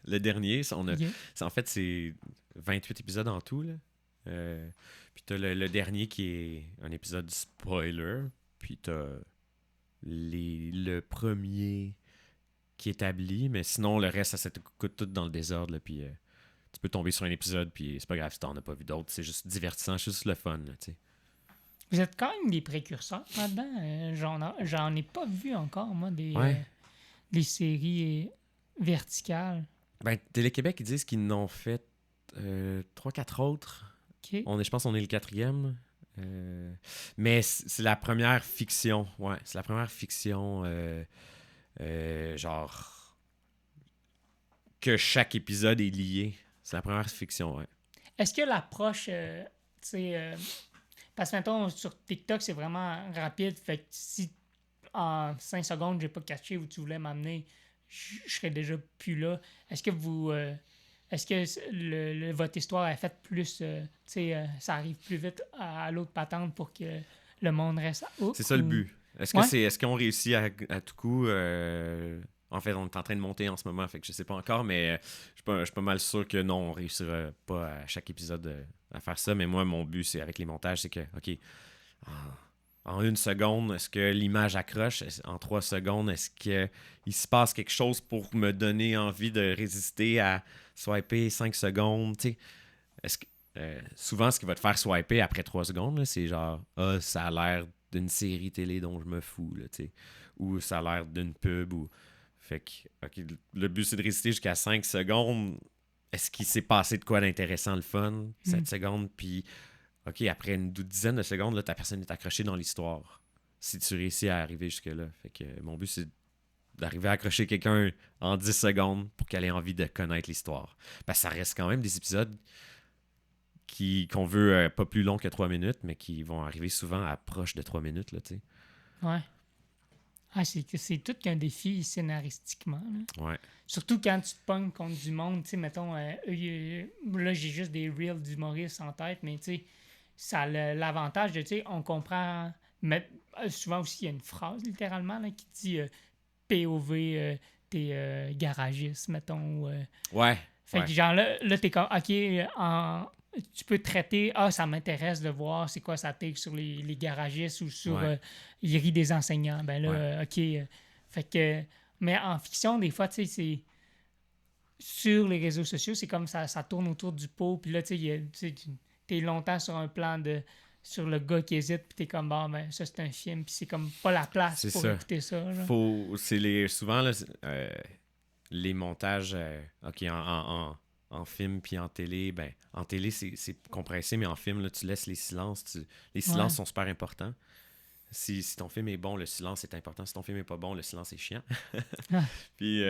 le dernier. Ok. En fait, c'est 28 épisodes en tout, là. Puis t'as le dernier qui est un épisode spoiler. Puis t'as le premier qui établit, mais sinon, le reste, ça s'écoute tout dans le désordre, là, puis tu peux tomber sur un épisode, puis c'est pas grave si t'en as pas vu d'autres. C'est juste divertissant, c'est juste le fun, là, tu sais. Vous êtes quand même des précurseurs là-dedans. J'en ai pas vu encore, moi, Ouais. des séries verticales. Ben, Télé-Québec, ils disent qu'ils n'ont fait 3-4 autres. OK. Je pense qu'on est le quatrième. Mais c'est la première fiction. Ouais, c'est la première fiction, genre, que chaque épisode est lié. C'est la première fiction, ouais. Est-ce que l'approche, tu sais, parce que mettons, sur TikTok, c'est vraiment rapide. Fait que si en 5 secondes, j'ai pas catché où tu voulais m'amener, je serais déjà plus là. Est-ce que vous. Est-ce que votre histoire est faite plus. Tu sais, ça arrive plus vite à l'autre patente pour que le monde reste hook? C'est ça le ou- but. Ouais? Est-ce qu'on réussit à tout coup en fait, on est en train de monter en ce moment, fait que je sais pas encore, mais je suis pas mal sûr que non, on réussira pas à chaque épisode à faire ça. Mais moi, mon but, c'est avec les montages, c'est que, OK, en 1 seconde, est-ce que l'image accroche? En 3 secondes, est-ce qu'il se passe quelque chose pour me donner envie de résister à swiper 5 secondes? Tu sais, souvent, ce qui va te faire swiper après 3 secondes, là, c'est genre, ah, ça a l'air d'une série télé dont je me fous, là, tu sais. Ou ça a l'air d'une pub. Fait que, ok, le but, c'est de résister jusqu'à 5 secondes. Est-ce qu'il s'est passé de quoi d'intéressant, le fun? 7 secondes, puis, OK, après une dizaine de secondes, là, ta personne est accrochée dans l'histoire. Si tu réussis à arriver jusque-là. Fait que mon but, c'est d'arriver à accrocher quelqu'un en 10 secondes pour qu'elle ait envie de connaître l'histoire. Parce que ça reste quand même des épisodes qu'on veut pas plus long que 3 minutes, mais qui vont arriver souvent à proche de 3 minutes, là, tu sais. Ouais. Ah, c'est tout qu'un défi scénaristiquement, là. Ouais. Surtout quand tu te pognes contre du monde, tu sais, mettons, là, j'ai juste des reels d'humoristes en tête, mais tu sais, ça a l'avantage de, tu sais, on comprend, mais souvent aussi, il y a une phrase, littéralement, là, qui dit POV, t'es garagiste, mettons. Ouais. Fait Ouais. que, genre, là t'es comme, OK, tu peux traiter, ça m'intéresse de voir c'est quoi sa take sur les garagistes ou sur Ouais. ils rient des enseignants. Ben là, Ouais. OK. Fait que, mais en fiction, des fois, tu sais, c'est sur les réseaux sociaux, c'est comme ça tourne autour du pot. Puis là, tu sais, t'es longtemps sur un plan sur le gars qui hésite, puis t'es comme, bon, ben, ça, c'est un film, puis c'est comme pas la place C'est pour ça. écouter ça. Genre. Souvent, là, les montages, OK, en film puis en télé, ben, en télé, c'est compressé, mais en film, là, tu laisses les silences. Les silences Ouais. sont super importants. Si ton film est bon, le silence est important. Si ton film est pas bon, le silence est chiant. Ah. Puis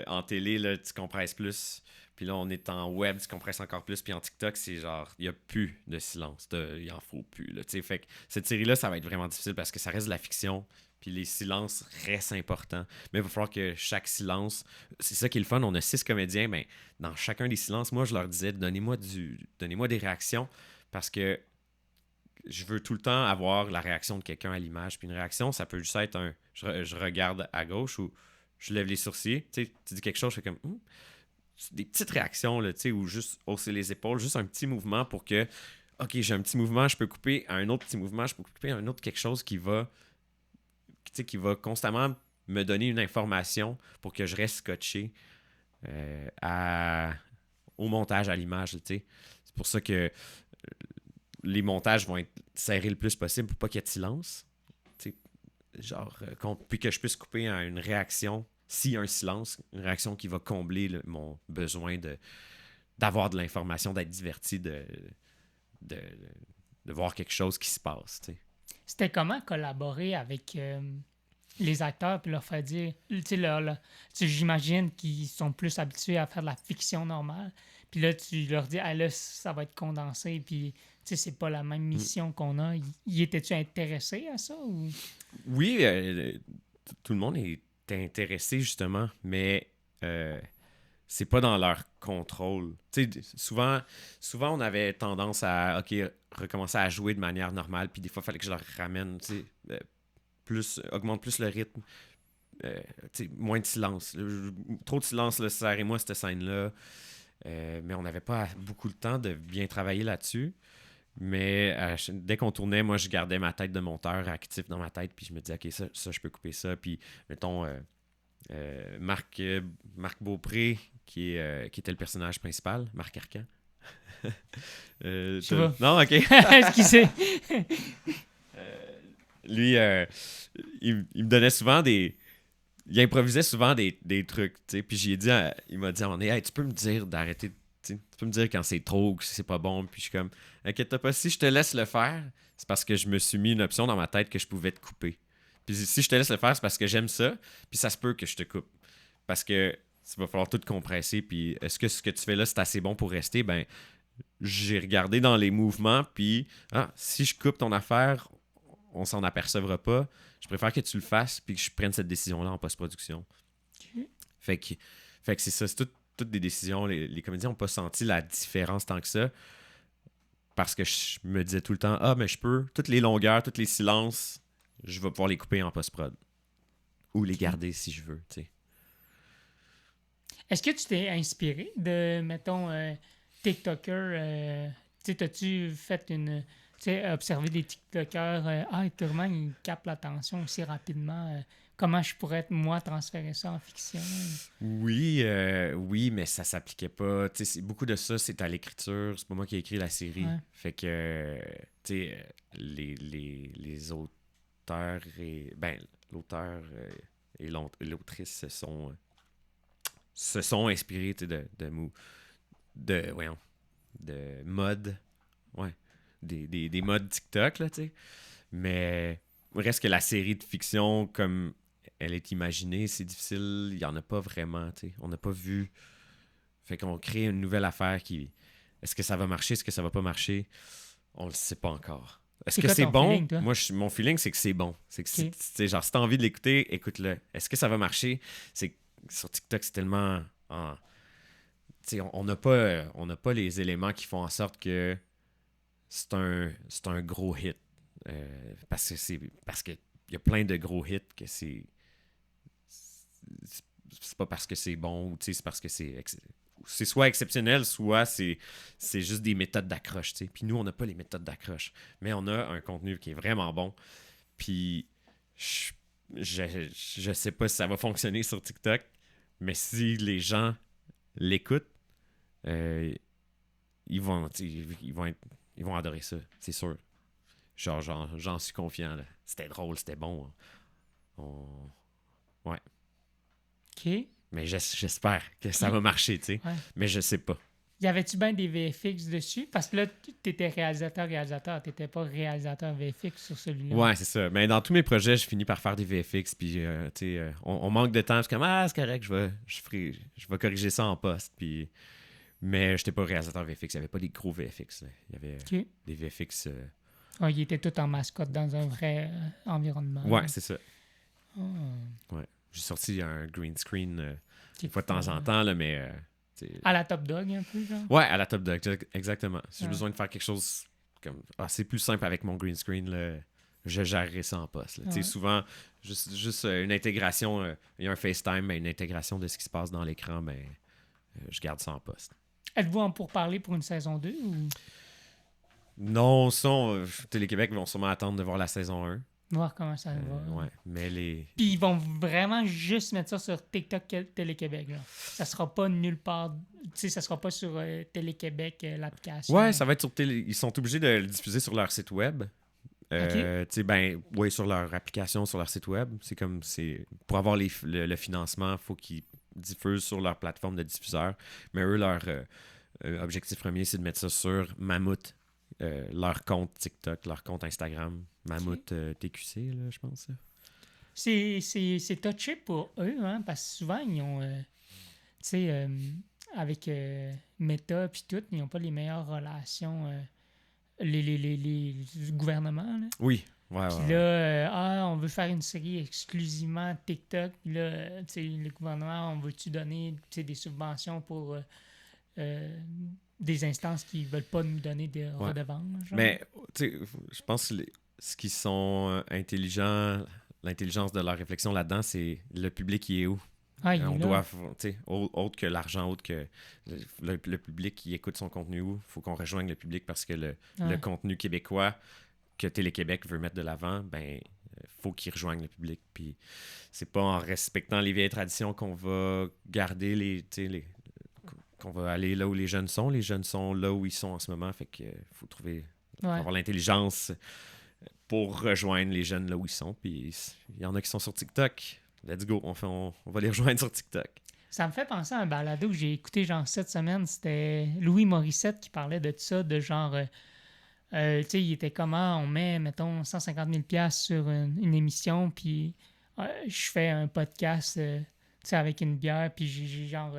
en télé, là, tu compresses plus. Puis là, on est en web, tu compresses encore plus. Puis en TikTok, c'est genre, il n'y a plus de silence. Il en faut plus. Là, fait que cette série-là, ça va être vraiment difficile parce que ça reste de la fiction. Puis les silences restent importants. Mais il va falloir que chaque silence... C'est ça qui est le fun. On a 6 comédiens. Ben, dans chacun des silences, moi, je leur disais, donnez-moi des réactions parce que je veux tout le temps avoir la réaction de quelqu'un à l'image. Puis une réaction, ça peut juste être je regarde à gauche ou je lève les sourcils. Tu sais, tu dis quelque chose, je fais comme... Des petites réactions, là, tu sais, ou juste hausser les épaules, juste un petit mouvement pour que, OK, j'ai un petit mouvement, je peux couper à un autre petit mouvement, je peux couper à un autre quelque chose qui va constamment me donner une information pour que je reste scotché au montage, à l'image, tu sais. C'est pour ça que les montages vont être serrés le plus possible pour pas qu'il y ait de silence. Tu sais, genre, puis que je puisse couper à une réaction s'il y a un silence, une réaction qui va combler mon besoin d'avoir de l'information, d'être diverti, de voir quelque chose qui se passe. Tu sais. C'était comment collaborer avec les acteurs puis leur faire dire, tu sais, j'imagine qu'ils sont plus habitués à faire de la fiction normale. Puis là, tu leur dis, là, ça va être condensé, puis tu sais, c'est pas la même mission qu'on a. Y étais-tu intéressé à ça ou? Oui, tout le monde est intéressé justement, mais c'est pas dans leur contrôle. Tu sais, souvent, on avait tendance à, OK, recommencer à jouer de manière normale, puis des fois, il fallait que je leur ramène, tu sais, augmente plus le rythme. Moins de silence. Trop de silence, là, Sarah et moi, cette scène-là. Mais on n'avait pas beaucoup le temps de bien travailler là-dessus. Mais dès qu'on tournait, moi, je gardais ma tête de monteur actif dans ma tête. Puis je me disais, OK, ça je peux couper ça. Puis, mettons, Marc Beaupré, qui était le personnage principal, Marc Arcan. Je sais pas. Non, OK. Est-ce qu'il sait? Lui, il me donnait souvent il improvisait souvent des trucs, tu sais. Puis il m'a dit à un moment donné, hey, tu peux me dire d'arrêter, tu peux me dire quand c'est trop ou que c'est pas bon. Puis je suis comme, inquiète-toi pas, si je te laisse le faire, c'est parce que je me suis mis une option dans ma tête que je pouvais te couper. Puis si je te laisse le faire, c'est parce que j'aime ça, puis ça se peut que je te coupe. Parce que il va falloir tout compresser, puis est-ce que ce que tu fais là, c'est assez bon pour rester? Ben, j'ai regardé dans les mouvements, puis si je coupe ton affaire, on s'en apercevra pas. Je préfère que tu le fasses puis que je prenne cette décision-là en post-production. Okay. Fait que c'est ça, c'est toutes des décisions. Les comédiens n'ont pas senti la différence tant que ça parce que je me disais tout le temps, mais je peux, toutes les longueurs, tous les silences, je vais pouvoir les couper en post-prod. Ou les garder si je veux, tu sais. Est-ce que tu t'es inspiré de, mettons, TikToker? T'as-tu fait observer des TikTokers? Comment ils captent l'attention aussi rapidement? Comment je pourrais, moi, transférer ça en fiction? Oui, mais ça s'appliquait pas. Beaucoup de ça, c'est à l'écriture. C'est pas moi qui ai écrit la série. Ouais. Fait que, les auteurs et... Ben, l'auteur et l'autrice se sont inspirés de modes. Ouais. Des modes TikTok, là, tu sais. Mais reste que la série de fiction, comme elle est imaginée, c'est difficile. Il n'y en a pas vraiment, tu sais. On n'a pas vu. Fait qu'on crée une nouvelle affaire qui... Est-ce que ça va marcher? Est-ce que ça va pas marcher? On le sait pas encore. Est-ce que c'est bon? Feeling, toi? Moi, mon feeling, c'est que c'est bon. C'est que Okay. genre, si t'as envie de l'écouter, écoute-le. Est-ce que ça va marcher? C'est sur TikTok, c'est tellement... on n'a pas les éléments qui font en sorte que c'est un gros hit. Parce que il y a plein de gros hits que c'est pas parce que c'est bon ou c'est parce que c'est soit exceptionnel, soit c'est juste des méthodes d'accroche. T'sais. Puis nous, on n'a pas les méthodes d'accroche. Mais on a un contenu qui est vraiment bon. Puis je sais pas si ça va fonctionner sur TikTok, mais si les gens l'écoutent, ils vont adorer ça, c'est sûr. Genre, j'en suis confiant. Là. C'était drôle, c'était bon. Ouais. OK. Mais j'espère que ça va marcher, tu sais. Ouais. Mais je sais pas. Y avait-tu bien des VFX dessus? Parce que là, t'étais réalisateur. T'étais pas réalisateur VFX sur celui-là. Ouais, c'est ça. Mais dans tous mes projets, je finis par faire des VFX. Puis, tu sais, on manque de temps. C'est comme, c'est correct, je vais corriger ça en poste. Puis... Mais j'étais pas réalisateur VFX. Il n'y avait pas des gros VFX. Là. Il y avait des VFX... il était tout en mascotte dans un vrai environnement. Ouais, c'est ça. Oh. Ouais. J'ai sorti un green screen une fois de temps en temps, là, mais... à la Top Dog, un peu, genre? Ouais, à la Top Dog, exactement. Si j'ai besoin de faire quelque chose comme... c'est plus simple avec mon green screen, là, je gérerai ça en poste. Ouais. Souvent, juste une intégration, il y a un FaceTime, mais une intégration de ce qui se passe dans l'écran, mais je garde ça en poste. Êtes-vous en pourparlers pour une saison 2? Ou... Non, Télé-Québec vont sûrement attendre de voir la saison 1. Voir comment ça va. Ouais, mais Puis ils vont vraiment juste mettre ça sur TikTok Télé-Québec. Là. Ça sera pas nulle part. Tu sais, ça sera pas sur Télé-Québec, l'application. Ouais, ça va être sur Ils sont obligés de le diffuser sur leur site web. Okay. Tu sais, sur leur application, sur leur site web. Pour avoir le financement, il faut qu'ils diffusent sur leur plateforme de diffuseur. Mais eux, leur objectif premier, c'est de mettre ça sur Mammouth. Leur compte TikTok, leur compte Instagram, Mammouth TQC, là, je pense. C'est touché pour eux, hein, parce que souvent, ils ont, tu sais, avec Meta puis tout, ils n'ont pas les meilleures relations, les gouvernements. Là. Oui, ouais. Puis là, on veut faire une série exclusivement TikTok. Puis là, tu sais, le gouvernement, on veut-tu donner des subventions pour... des instances qui veulent pas nous donner des redevances. Mais, tu sais, je pense que ce qui sont intelligents l'intelligence de leur réflexion là-dedans, c'est le public qui est où. Ah, il est On là. doit, tu sais, autre que l'argent, autre que le public qui écoute son contenu où, il faut qu'on rejoigne le public parce que le Ouais. contenu québécois que Télé-Québec veut mettre de l'avant, ben, faut qu'il rejoigne le public. Puis c'est pas en respectant les vieilles traditions qu'on va garder qu'on va aller là où les jeunes sont. Les jeunes sont là où ils sont en ce moment, fait que faut trouver, Ouais. avoir l'intelligence pour rejoindre les jeunes là où ils sont. Puis il y en a qui sont sur TikTok. Let's go, on va les rejoindre sur TikTok. Ça me fait penser à un balado que j'ai écouté genre cette semaine. C'était Louis Morissette qui parlait de ça, de genre, tu sais, il était comment on met, mettons, 150 000 $ sur une émission, puis je fais un podcast, tu sais, avec une bière, puis j'ai genre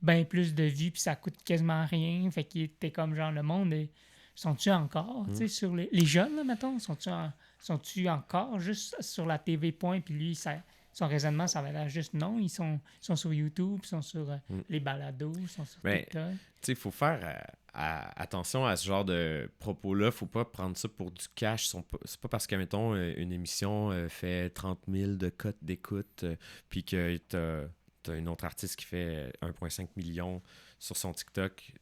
bien plus de vues, puis ça coûte quasiment rien. Fait qu'il était comme genre, le monde, sont-tu encore, tu sais, sur les jeunes, là, mettons, sont-tu encore juste sur la TV point, puis lui, son raisonnement, ça va l'air juste non. Ils sont sur YouTube, ils sont sur les balados, ils sont sur Mais, TikTok. tu sais, il faut faire attention à ce genre de propos-là. Faut pas prendre ça pour du cash. C'est pas parce que, mettons, une émission fait 30 000 de cotes d'écoute, puis que t'as une autre artiste qui fait 1,5 million sur son TikTok,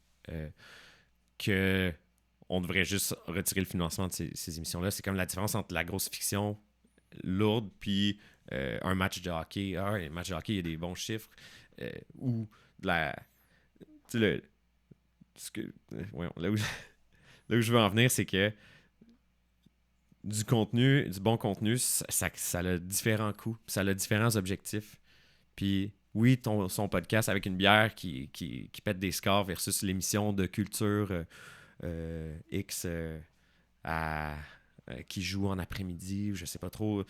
que on devrait juste retirer le financement de ces émissions-là. C'est comme la différence entre la grosse fiction lourde puis un match de hockey. Un match de hockey, il y a des bons chiffres. Ou de la... Tu sais, là où je veux en venir, c'est que du bon contenu, ça a différents coûts, ça a différents objectifs. Puis oui, son podcast avec une bière qui pète des scores versus l'émission de culture X qui joue en après-midi, je sais pas trop.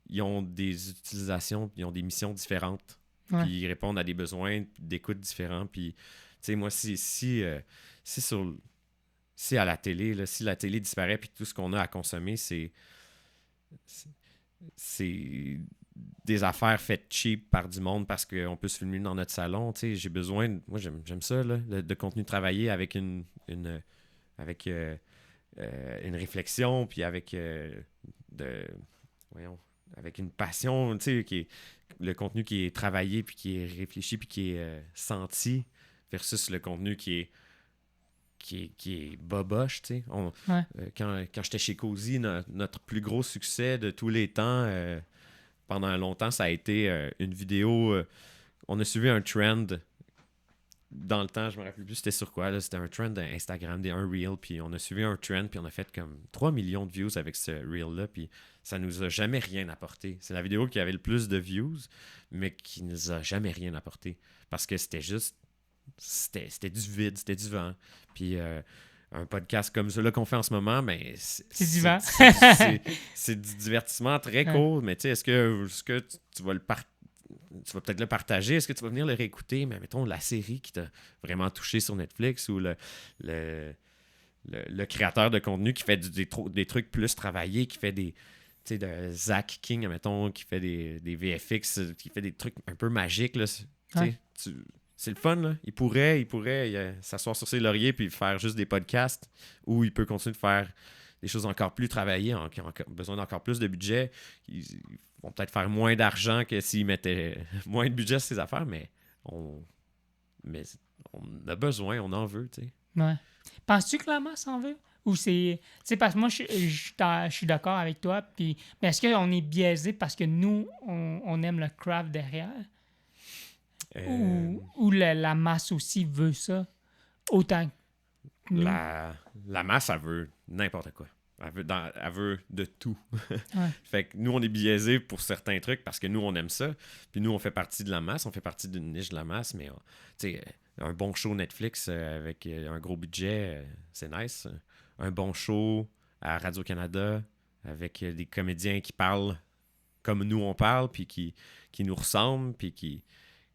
Ils ont des utilisations, ils ont des missions différentes. Ouais. Puis ils répondent à des besoins d'écoute différents. Puis, tu sais, moi, si à la télé, là, si la télé disparaît, puis tout ce qu'on a à consommer, c'est des affaires faites cheap par du monde parce qu'on peut se filmer dans notre salon. Tu sais, j'ai besoin, moi, j'aime ça, là, de contenu travaillé avec une réflexion, puis avec avec une passion, tu sais, le contenu qui est travaillé, puis qui est réfléchi, puis qui est senti, versus le contenu qui est boboche, tu sais. Ouais. Quand j'étais chez Cozy, notre plus gros succès de tous les temps, pendant longtemps, ça a été une vidéo. On a suivi un trend dans le temps, je me rappelle plus c'était sur quoi, là, c'était un trend Instagram, un reel, puis on a suivi un trend, puis on a fait comme 3 millions de views avec ce reel-là, puis ça nous a jamais rien apporté. C'est la vidéo qui avait le plus de views, mais qui nous a jamais rien apporté, parce que c'était du vide, c'était du vent. Puis un podcast comme celui-là qu'on fait en ce moment, ben, C'est du vent. c'est du divertissement très court, mais tu sais, est-ce que tu vas tu vas peut-être le partager, est-ce que tu vas venir le réécouter, mais mettons la série qui t'a vraiment touché sur Netflix, ou le créateur de contenu qui fait des trucs plus travaillés, qui fait tu sais, de Zach King, mettons, qui fait des VFX, qui fait des trucs un peu magiques, là, Ouais. c'est le fun, là. Il pourrait s'asseoir sur ses lauriers puis faire juste des podcasts, ou il peut continuer de faire des choses encore plus travaillées, qui ont besoin d'encore plus de budget. Ils vont peut-être faire moins d'argent que s'ils mettaient moins de budget sur ces affaires, mais on a besoin, on en veut, tu sais. Ouais. Penses-tu que la masse en veut? Ou c'est... Tu sais, parce que moi, je suis d'accord avec toi, puis... Mais est-ce qu'on est biaisé parce que nous, on aime le craft derrière? Ou la masse aussi veut ça autant que nous? La masse, elle veut n'importe quoi. Elle veut de tout. Ouais. Fait que nous, on est biaisés pour certains trucs parce que nous, on aime ça. Puis nous, on fait partie de la masse, on fait partie d'une niche de la masse, mais tu sais, un bon show Netflix avec un gros budget, c'est nice. Un bon show à Radio-Canada avec des comédiens qui parlent comme nous on parle, puis qui nous ressemblent, puis qui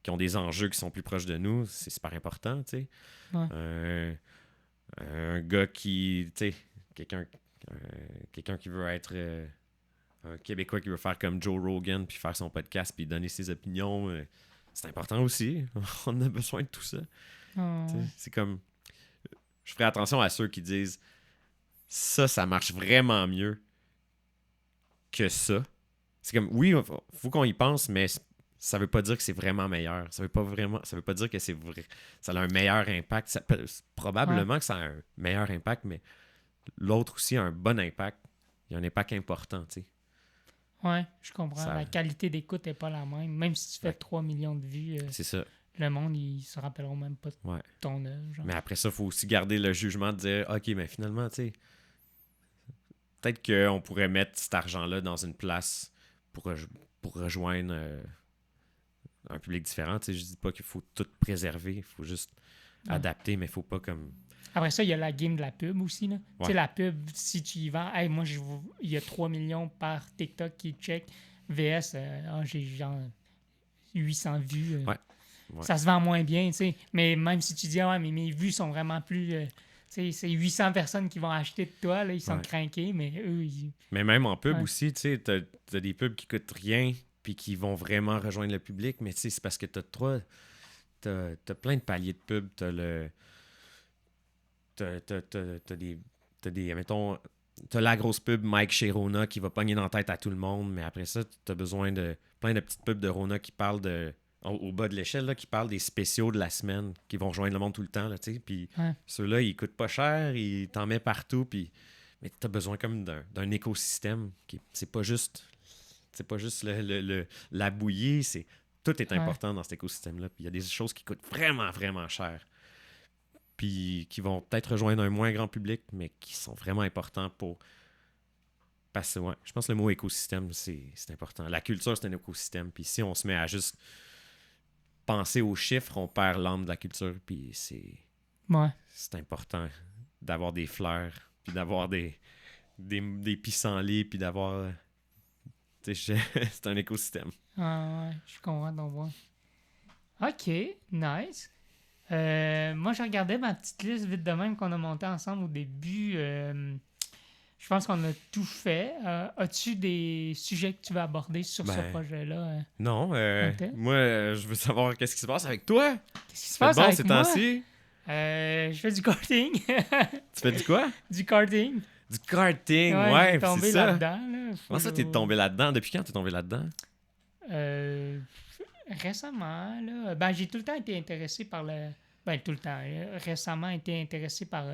ont des enjeux qui sont plus proches de nous, c'est super important, tu sais. Ouais. Un gars qui, tu sais, quelqu'un qui veut être un Québécois qui veut faire comme Joe Rogan, puis faire son podcast, puis donner ses opinions, c'est important aussi. On a besoin de tout ça. Oh. C'est comme... Je ferai attention à ceux qui disent ça marche vraiment mieux que ça. c'est comme, oui, faut qu'on y pense, mais ça veut pas dire que c'est vraiment meilleur. Ça veut pas dire que c'est vrai. Ça a un meilleur impact. Probablement que ça a un meilleur impact, mais l'autre aussi a un bon impact. Il y a un impact important, tu sais. Ouais, je comprends. Ça- La qualité d'écoute n'est pas la même. Même si tu fais Ouais. 3 millions de vues, C'est ça. le monde, ils se rappelleront même pas de Ouais. ton œuvre. Genre. Mais après ça, il faut aussi garder le jugement de dire, OK, mais finalement, tu sais, peut-être qu'on pourrait mettre cet argent-là dans une place pour rejoindre un public différent. Tu sais, je dis pas qu'il faut tout préserver, il faut juste adapter, mais il faut pas comme... Après ça, il y a la game de la pub aussi. Là. Tu Ouais. sais, la pub, si tu y vends, hey, moi, il y a 3 millions par TikTok qui check. VS, j'ai genre 800 vues. Ouais. Ouais. Ça se vend moins bien, tu sais. Mais même si tu dis, ah ouais, mais mes vues sont vraiment plus. Tu sais, c'est 800 personnes qui vont acheter de toi, là, ils sont Ouais. craqués, mais eux, ils. Mais même en pub Ouais. aussi, tu sais, t'as des pubs qui coûtent rien puis qui vont vraiment rejoindre le public, mais tu sais, c'est parce que t'as plein de paliers de pubs. T'as des, mettons, t'as la grosse pub Mike chez Rona qui va pogner dans la tête à tout le monde, mais après ça, t'as besoin de plein de petites pubs de Rona qui parlent au bas de l'échelle, là, qui parlent des spéciaux de la semaine, qui vont rejoindre le monde tout le temps, là, tu sais, puis Ouais. ceux-là, ils coûtent pas cher, ils t'en mettent partout, puis mais t'as besoin comme d'un écosystème, c'est pas juste la bouillie, tout est important dans cet écosystème-là, puis il y a des choses qui coûtent vraiment, vraiment cher, puis qui vont peut-être rejoindre un moins grand public, mais qui sont vraiment importants pour... Parce que, ouais, je pense que le mot écosystème, c'est important. La culture, c'est un écosystème, puis si on se met à juste penser aux chiffres, on perd l'âme de la culture, puis Ouais. c'est important d'avoir des fleurs, puis d'avoir des pissenlits, puis d'avoir... tu sais, c'est un écosystème. Ah, ouais, je comprends ton point. OK, nice. Moi, je regardais ma petite liste vite de même qu'on a montée ensemble au début. Je pense qu'on a tout fait. As-tu des sujets que tu veux aborder sur ce projet-là? Non, Ok. moi, je veux savoir qu'est-ce qui se passe avec toi. Qu'est-ce qui se Tu fais passe bon avec ces moi? temps-ci? Je fais du karting. Tu fais du quoi? Du karting. Du karting, Ouais, ouais, j'ai puis tombé c'est ça. là-dedans. Là. Comment ça, t'es tombé là-dedans? Depuis quand t'es tombé là-dedans? Récemment, là, ben, j'ai tout le temps été intéressé par le... Ben, tout le temps. Récemment, été intéressé par...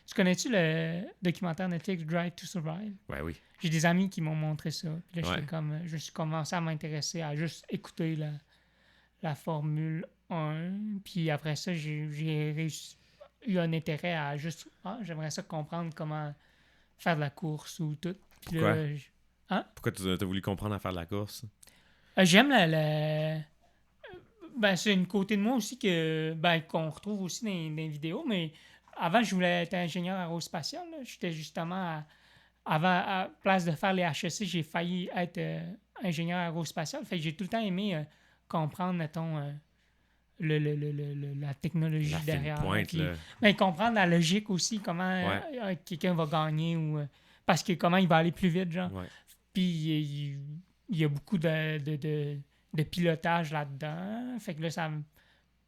Tu connais-tu le documentaire Netflix Drive to Survive? Ouais, oui. J'ai des amis qui m'ont montré ça. Puis là, Ouais. je suis commencé à m'intéresser à juste écouter la Formule 1. Puis après ça, j'ai eu un intérêt à juste... j'aimerais ça comprendre comment faire de la course ou tout. Puis Pourquoi? là, Pourquoi tu as voulu comprendre à faire de la course? j'aime Ben, c'est une côté de moi aussi qu'on retrouve aussi dans les vidéos, mais avant, je voulais être ingénieur aérospatial. Là. J'étais justement à place de faire les HEC, j'ai failli être ingénieur aérospatial. Fait que j'ai tout le temps aimé comprendre, mettons, la technologie La fine derrière. pointe, Puis, là. ben, comprendre la logique aussi, comment quelqu'un va gagner ou parce que comment il va aller plus vite, genre. Ouais. Puis il y a beaucoup de pilotage là-dedans. Fait que là, ça me...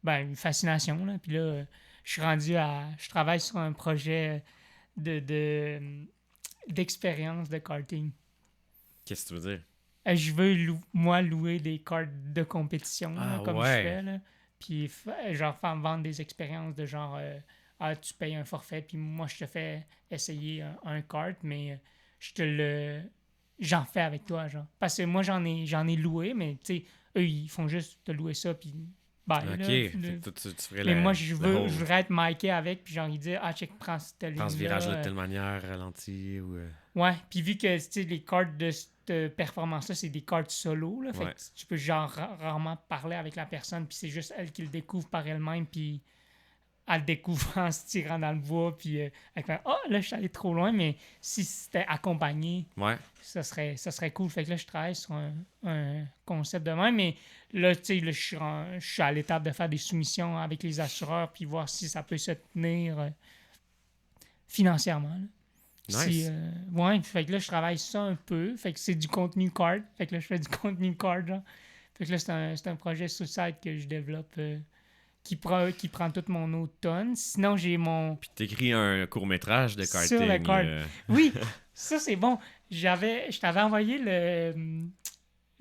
Ben, une fascination, là. Puis là, je suis rendu à... Je travaille sur un projet d'expérience de karting. Qu'est-ce que tu veux dire? Je veux, moi, louer des cartes de compétition, là, comme je ouais. fais, là. Puis, genre, faire vendre des expériences de genre... tu payes un forfait, puis moi, je te fais essayer un kart, mais j'en fais avec toi, genre. Parce que moi, j'en ai loué, mais, tu sais, eux, ils font juste te louer ça, puis bye, Ok. là. Fait que tu ferais Mais moi, je le whole. voudrais être miké avec, puis j'ai envie de dire, check, prends cette ligne-là. Prends ce virage-là de telle manière, ralenti ou... Ouais, puis vu que, tu sais, les cartes de cette performance-là, c'est des cartes solo, là, fait que tu peux, genre, rarement parler avec la personne, puis c'est juste elle qui le découvre par elle-même, puis elle le découvre en se tirant dans le bois, puis elle fait « Ah, là, je suis allé trop loin », mais si c'était accompagné, ça serait cool. Fait que là, je travaille sur un concept de même, mais là, tu sais, je suis à l'étape de faire des soumissions avec les assureurs, puis voir si ça peut se tenir financièrement. Là. Nice. Fait que là, je travaille sur ça un peu. Fait que c'est du contenu card. Fait que là, je fais du contenu card, genre. Fait que là, c'est un projet suicide que je développe qui prend tout mon automne. Sinon, j'ai mon... Puis t'écris un court-métrage de karting. Sur le card. Oui, ça, c'est bon. Je t'avais envoyé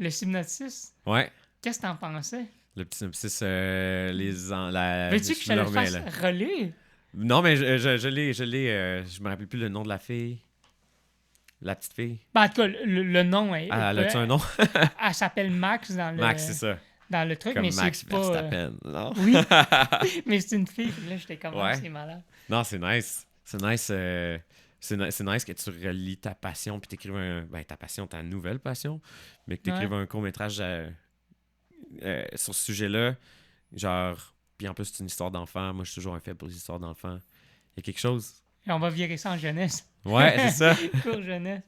Le synopsis, Ouais. qu'est-ce que t'en pensais? Le petit synopsis, la... Veux-tu que je te le le remets, fasse là. relire? Non, mais je me rappelle plus le nom de la fille. La petite fille. Ben, en tout cas, le nom est. Ah, elle a-tu un nom? Elle s'appelle Max Max, c'est ça. dans le truc, Comme mais Max c'est pas. Verstappen, non? Oui, mais c'est une fille. Puis là, j'étais comme, ah, Ouais. c'est malade. Non, c'est nice. C'est nice. C'est nice que tu relis ta passion puis t'écrives ta passion, ta nouvelle passion, mais que t'écrives un court-métrage sur ce sujet-là. Genre, puis en plus, c'est une histoire d'enfant. Moi, je suis toujours un faible pour les histoires d'enfants. Il y a quelque chose. Et on va virer ça en jeunesse. Ouais, c'est ça. Cours jeunesse.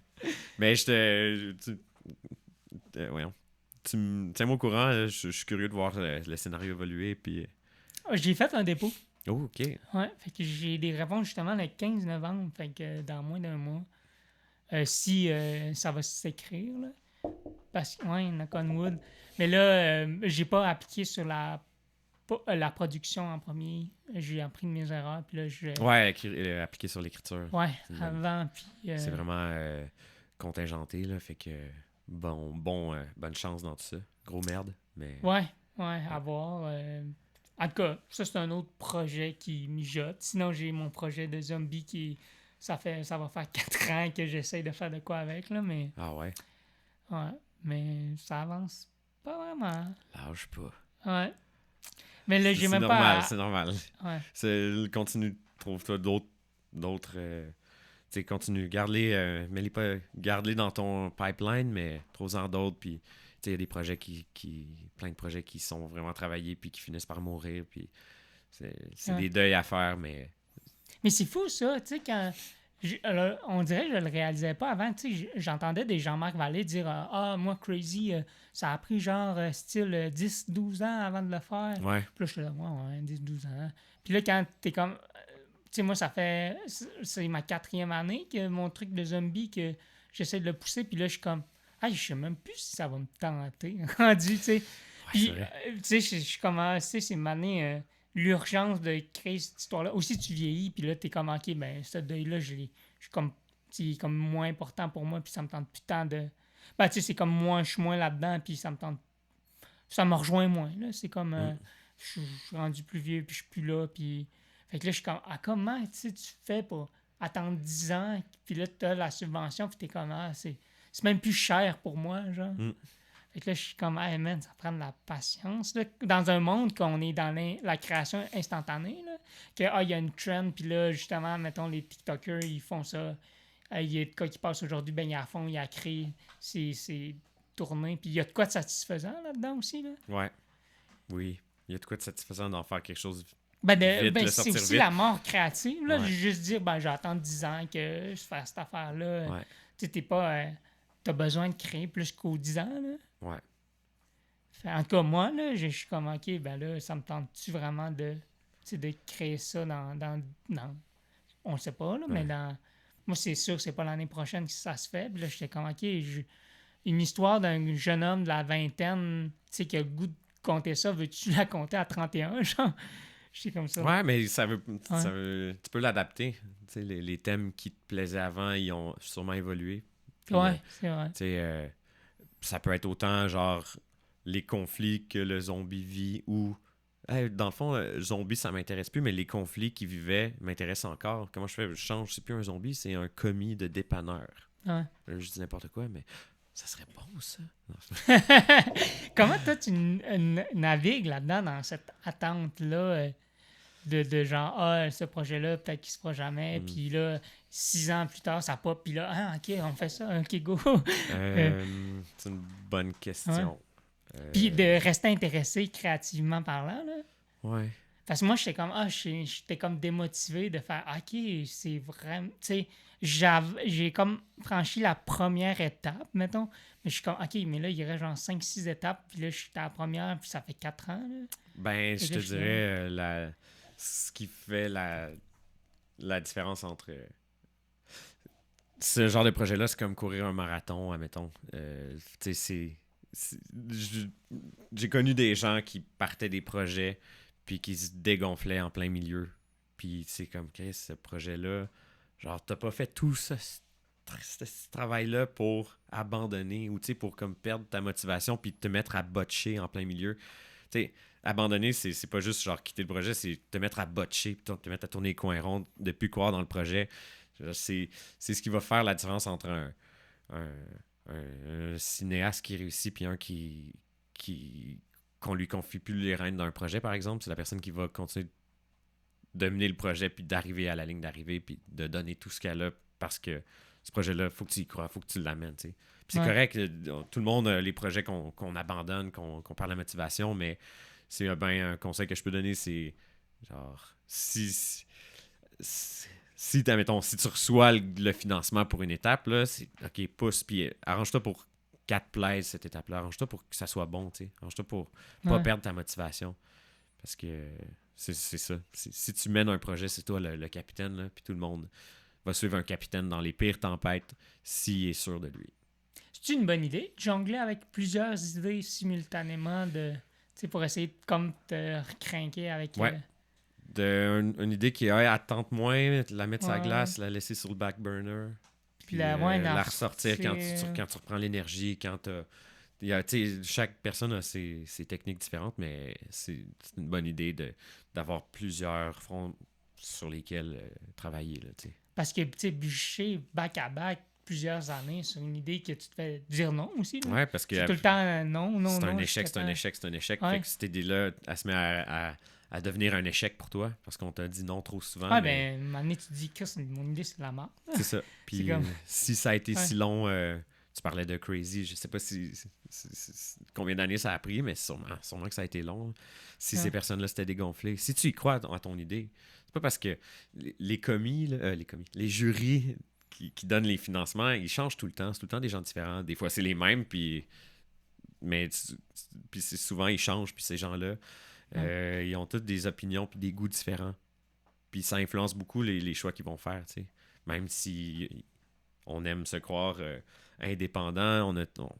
Mais voyons. Tiens-moi au courant. Je suis curieux de voir le scénario évoluer. Puis... J'ai fait un dépôt. Oh, OK. Ouais, fait que j'ai des réponses justement le 15 novembre, fait que dans moins d'un mois. Si ça va s'écrire, là. Parce que, ouais, knock on wood. Mais là, j'ai pas appliqué sur la production en premier. J'ai appris de mes erreurs, puis là, Ouais, appliqué sur l'écriture. Ouais, C'est avant, puis... C'est vraiment contingenté, là. Fait que bonne chance dans tout ça. Gros merde, mais... Ouais, à voir. En tout cas, ça, c'est un autre projet qui mijote. Sinon, j'ai mon projet de zombie qui... Ça va faire 4 ans que j'essaie de faire de quoi avec, là, mais... Ah ouais? Ouais, mais ça avance pas vraiment. Lâche pas. Ouais. Mais là, j'ai C'est même normal, pas... c'est normal. Ouais. Continue, trouve-toi d'autres continue. Mets-les pas, garde-les dans ton pipeline, mais trouve-en d'autres, puis il y a des projets plein de projets qui sont vraiment travaillés, puis qui finissent par mourir, puis c'est des deuils à faire, mais... Mais c'est fou, ça, tu sais, quand... on dirait que je le réalisais pas avant, tu sais, j'entendais des Jean-Marc Vallée dire « Ah, moi, Crazy, ça a pris genre style 10-12 ans avant de le faire. » Ouais. Puis là, je suis là, ouais, 10-12 ans. Puis là, quand t'es comme... Tu sais, moi, ça fait... C'est ma 4e année que mon truc de zombie, que j'essaie de le pousser, puis là, je suis comme... Ah, je sais même plus si ça va me tenter. Rendu, tu sais. Puis, tu sais, je suis comme... Tu sais, c'est une année... l'urgence de créer cette histoire-là. Aussi, tu vieillis, puis là, t'es comme, OK, ben, ce deuil-là, je suis comme, c'est comme moins important pour moi, puis ça me tente plus tant de... Ben, tu sais, c'est comme moi, je suis moins là-dedans, puis ça me tente... Ça me rejoint moins, là. C'est comme, je suis rendu plus vieux, puis je suis plus là, puis... Fait que là, je suis comme, comment, tu sais, tu fais pour attendre 10 ans, puis là, t'as la subvention, puis t'es comme, c'est même plus cher pour moi, genre. Fait que là, je suis comme, hey man, ça prend de la patience. Là. Dans un monde qu'on est dans la création instantanée, là, que il y a une trend, puis là, justement, mettons, les TikTokers, ils font ça. Il y a de quoi qui passe aujourd'hui, ben, il y a à fond, il y a créé, c'est tourné. Puis il y a de quoi de satisfaisant là-dedans aussi. Là. Ouais. Oui. Il y a de quoi de satisfaisant d'en faire quelque chose vite, c'est aussi vite. la mort créative. Là. Ouais. J'ai juste dire, ben, j'attends 10 ans que je fasse cette affaire-là. Ouais. Tu sais, t'es pas... t'as besoin de créer plus qu'aux 10 ans, là. Ouais. En tout cas, moi, là, je suis comme, OK, ben là, ça me tente-tu vraiment de créer ça dans on le sait pas, là, mais dans... Moi, c'est sûr que c'est pas l'année prochaine que ça se fait. Puis là, j'étais comme, OK, une histoire d'un jeune homme de la vingtaine, tu sais, qui a le goût de compter ça, veux-tu la compter à 31, genre? J'étais comme ça. Ouais, mais tu peux l'adapter. Tu sais, les thèmes qui te plaisaient avant, ils ont sûrement évolué. Puis, c'est vrai. Tu sais, ça peut être autant, genre, les conflits que le zombie vit ou... dans le fond, zombie, ça m'intéresse plus, mais les conflits qu'il vivait m'intéressent encore. Comment je fais? Je change, c'est plus un zombie, c'est un commis de dépanneur. Ouais. Là, je dis n'importe quoi, mais ça serait bon, ça. Comment toi, tu navigues là-dedans, dans cette attente-là de genre, ce projet-là, peut-être qu'il se fera jamais, puis là, 6 ans plus tard, ça pop, puis là, OK, on fait ça, OK, go. C'est une bonne question. Puis de rester intéressé créativement parlant, là. Ouais. Parce que moi, j'étais comme démotivé de faire, OK, c'est vraiment, tu sais, j'ai comme franchi la première étape, mettons, mais je suis comme, OK, mais là, il y aurait genre 5-6 étapes, puis là, je suis à la première, puis ça fait 4 ans, là. Ben, je te dirais, ce qui fait la différence entre... ce genre de projet-là, c'est comme courir un marathon, admettons. Tu sais, j'ai connu des gens qui partaient des projets puis qui se dégonflaient en plein milieu. Puis c'est comme, ce projet-là, genre, t'as pas fait tout ça, ce travail-là pour abandonner ou pour comme perdre ta motivation puis te mettre à botcher en plein milieu. T'sais, abandonner, c'est pas juste genre quitter le projet, c'est te mettre à botcher puis te mettre à tourner les coins ronds, de plus croire dans le projet. C'est ce qui va faire la différence entre un cinéaste qui réussit puis un qu'on lui confie plus les rênes d'un projet, par exemple. C'est la personne qui va continuer de mener le projet puis d'arriver à la ligne d'arrivée puis de donner tout ce qu'elle a parce que ce projet-là, il faut que tu y crois, il faut que tu l'amènes. Puis c'est correct, tout le monde, les projets qu'on abandonne, qu'on perd la motivation, mais c'est un conseil que je peux donner, c'est genre, si admettons, si tu reçois le financement pour une étape, là, c'est OK, pousse, puis arrange-toi pour qu'elle te plaise cette étape-là. Arrange-toi pour que ça soit bon, tu sais. Arrange-toi pour pas perdre ta motivation. Parce que c'est ça. Si tu mènes un projet, c'est toi le capitaine, là, puis tout le monde va suivre un capitaine dans les pires tempêtes s'il est sûr de lui. C'est une bonne idée, jongler avec plusieurs idées simultanément pour essayer de comme te recrinquer avec... Ouais. Une idée qui est attente moins, la mettre sur la glace, la laisser sur le back burner, puis la ressortir quand tu reprends l'énergie, quand chaque personne a ses techniques différentes, mais c'est une bonne idée d'avoir plusieurs fronts sur lesquels travailler. Là, parce que bûcher back-à-back plusieurs années sur une idée que tu te fais dire non aussi. Là. Ouais, parce que c'est tout le temps non. C'est un échec. Ouais. Fait que cette idée-là, elle se met à devenir un échec pour toi parce qu'on t'a dit non trop souvent. Ouais, mais à un moment donné, tu te dis que mon idée, c'est de la merde. C'est ça. Puis si ça a été si long, tu parlais de Crazy, je sais pas combien d'années ça a pris, mais sûrement que ça a été long. Si ces personnes-là s'étaient dégonflées. Si tu y crois à ton idée, c'est pas parce que les jurys qui donnent les financements, ils changent tout le temps. C'est tout le temps des gens différents. Des fois, c'est les mêmes, puis c'est souvent, ils changent, puis ces gens-là, ils ont toutes des opinions puis des goûts différents. Puis ça influence beaucoup les choix qu'ils vont faire, tu sais. Même si on aime se croire indépendant,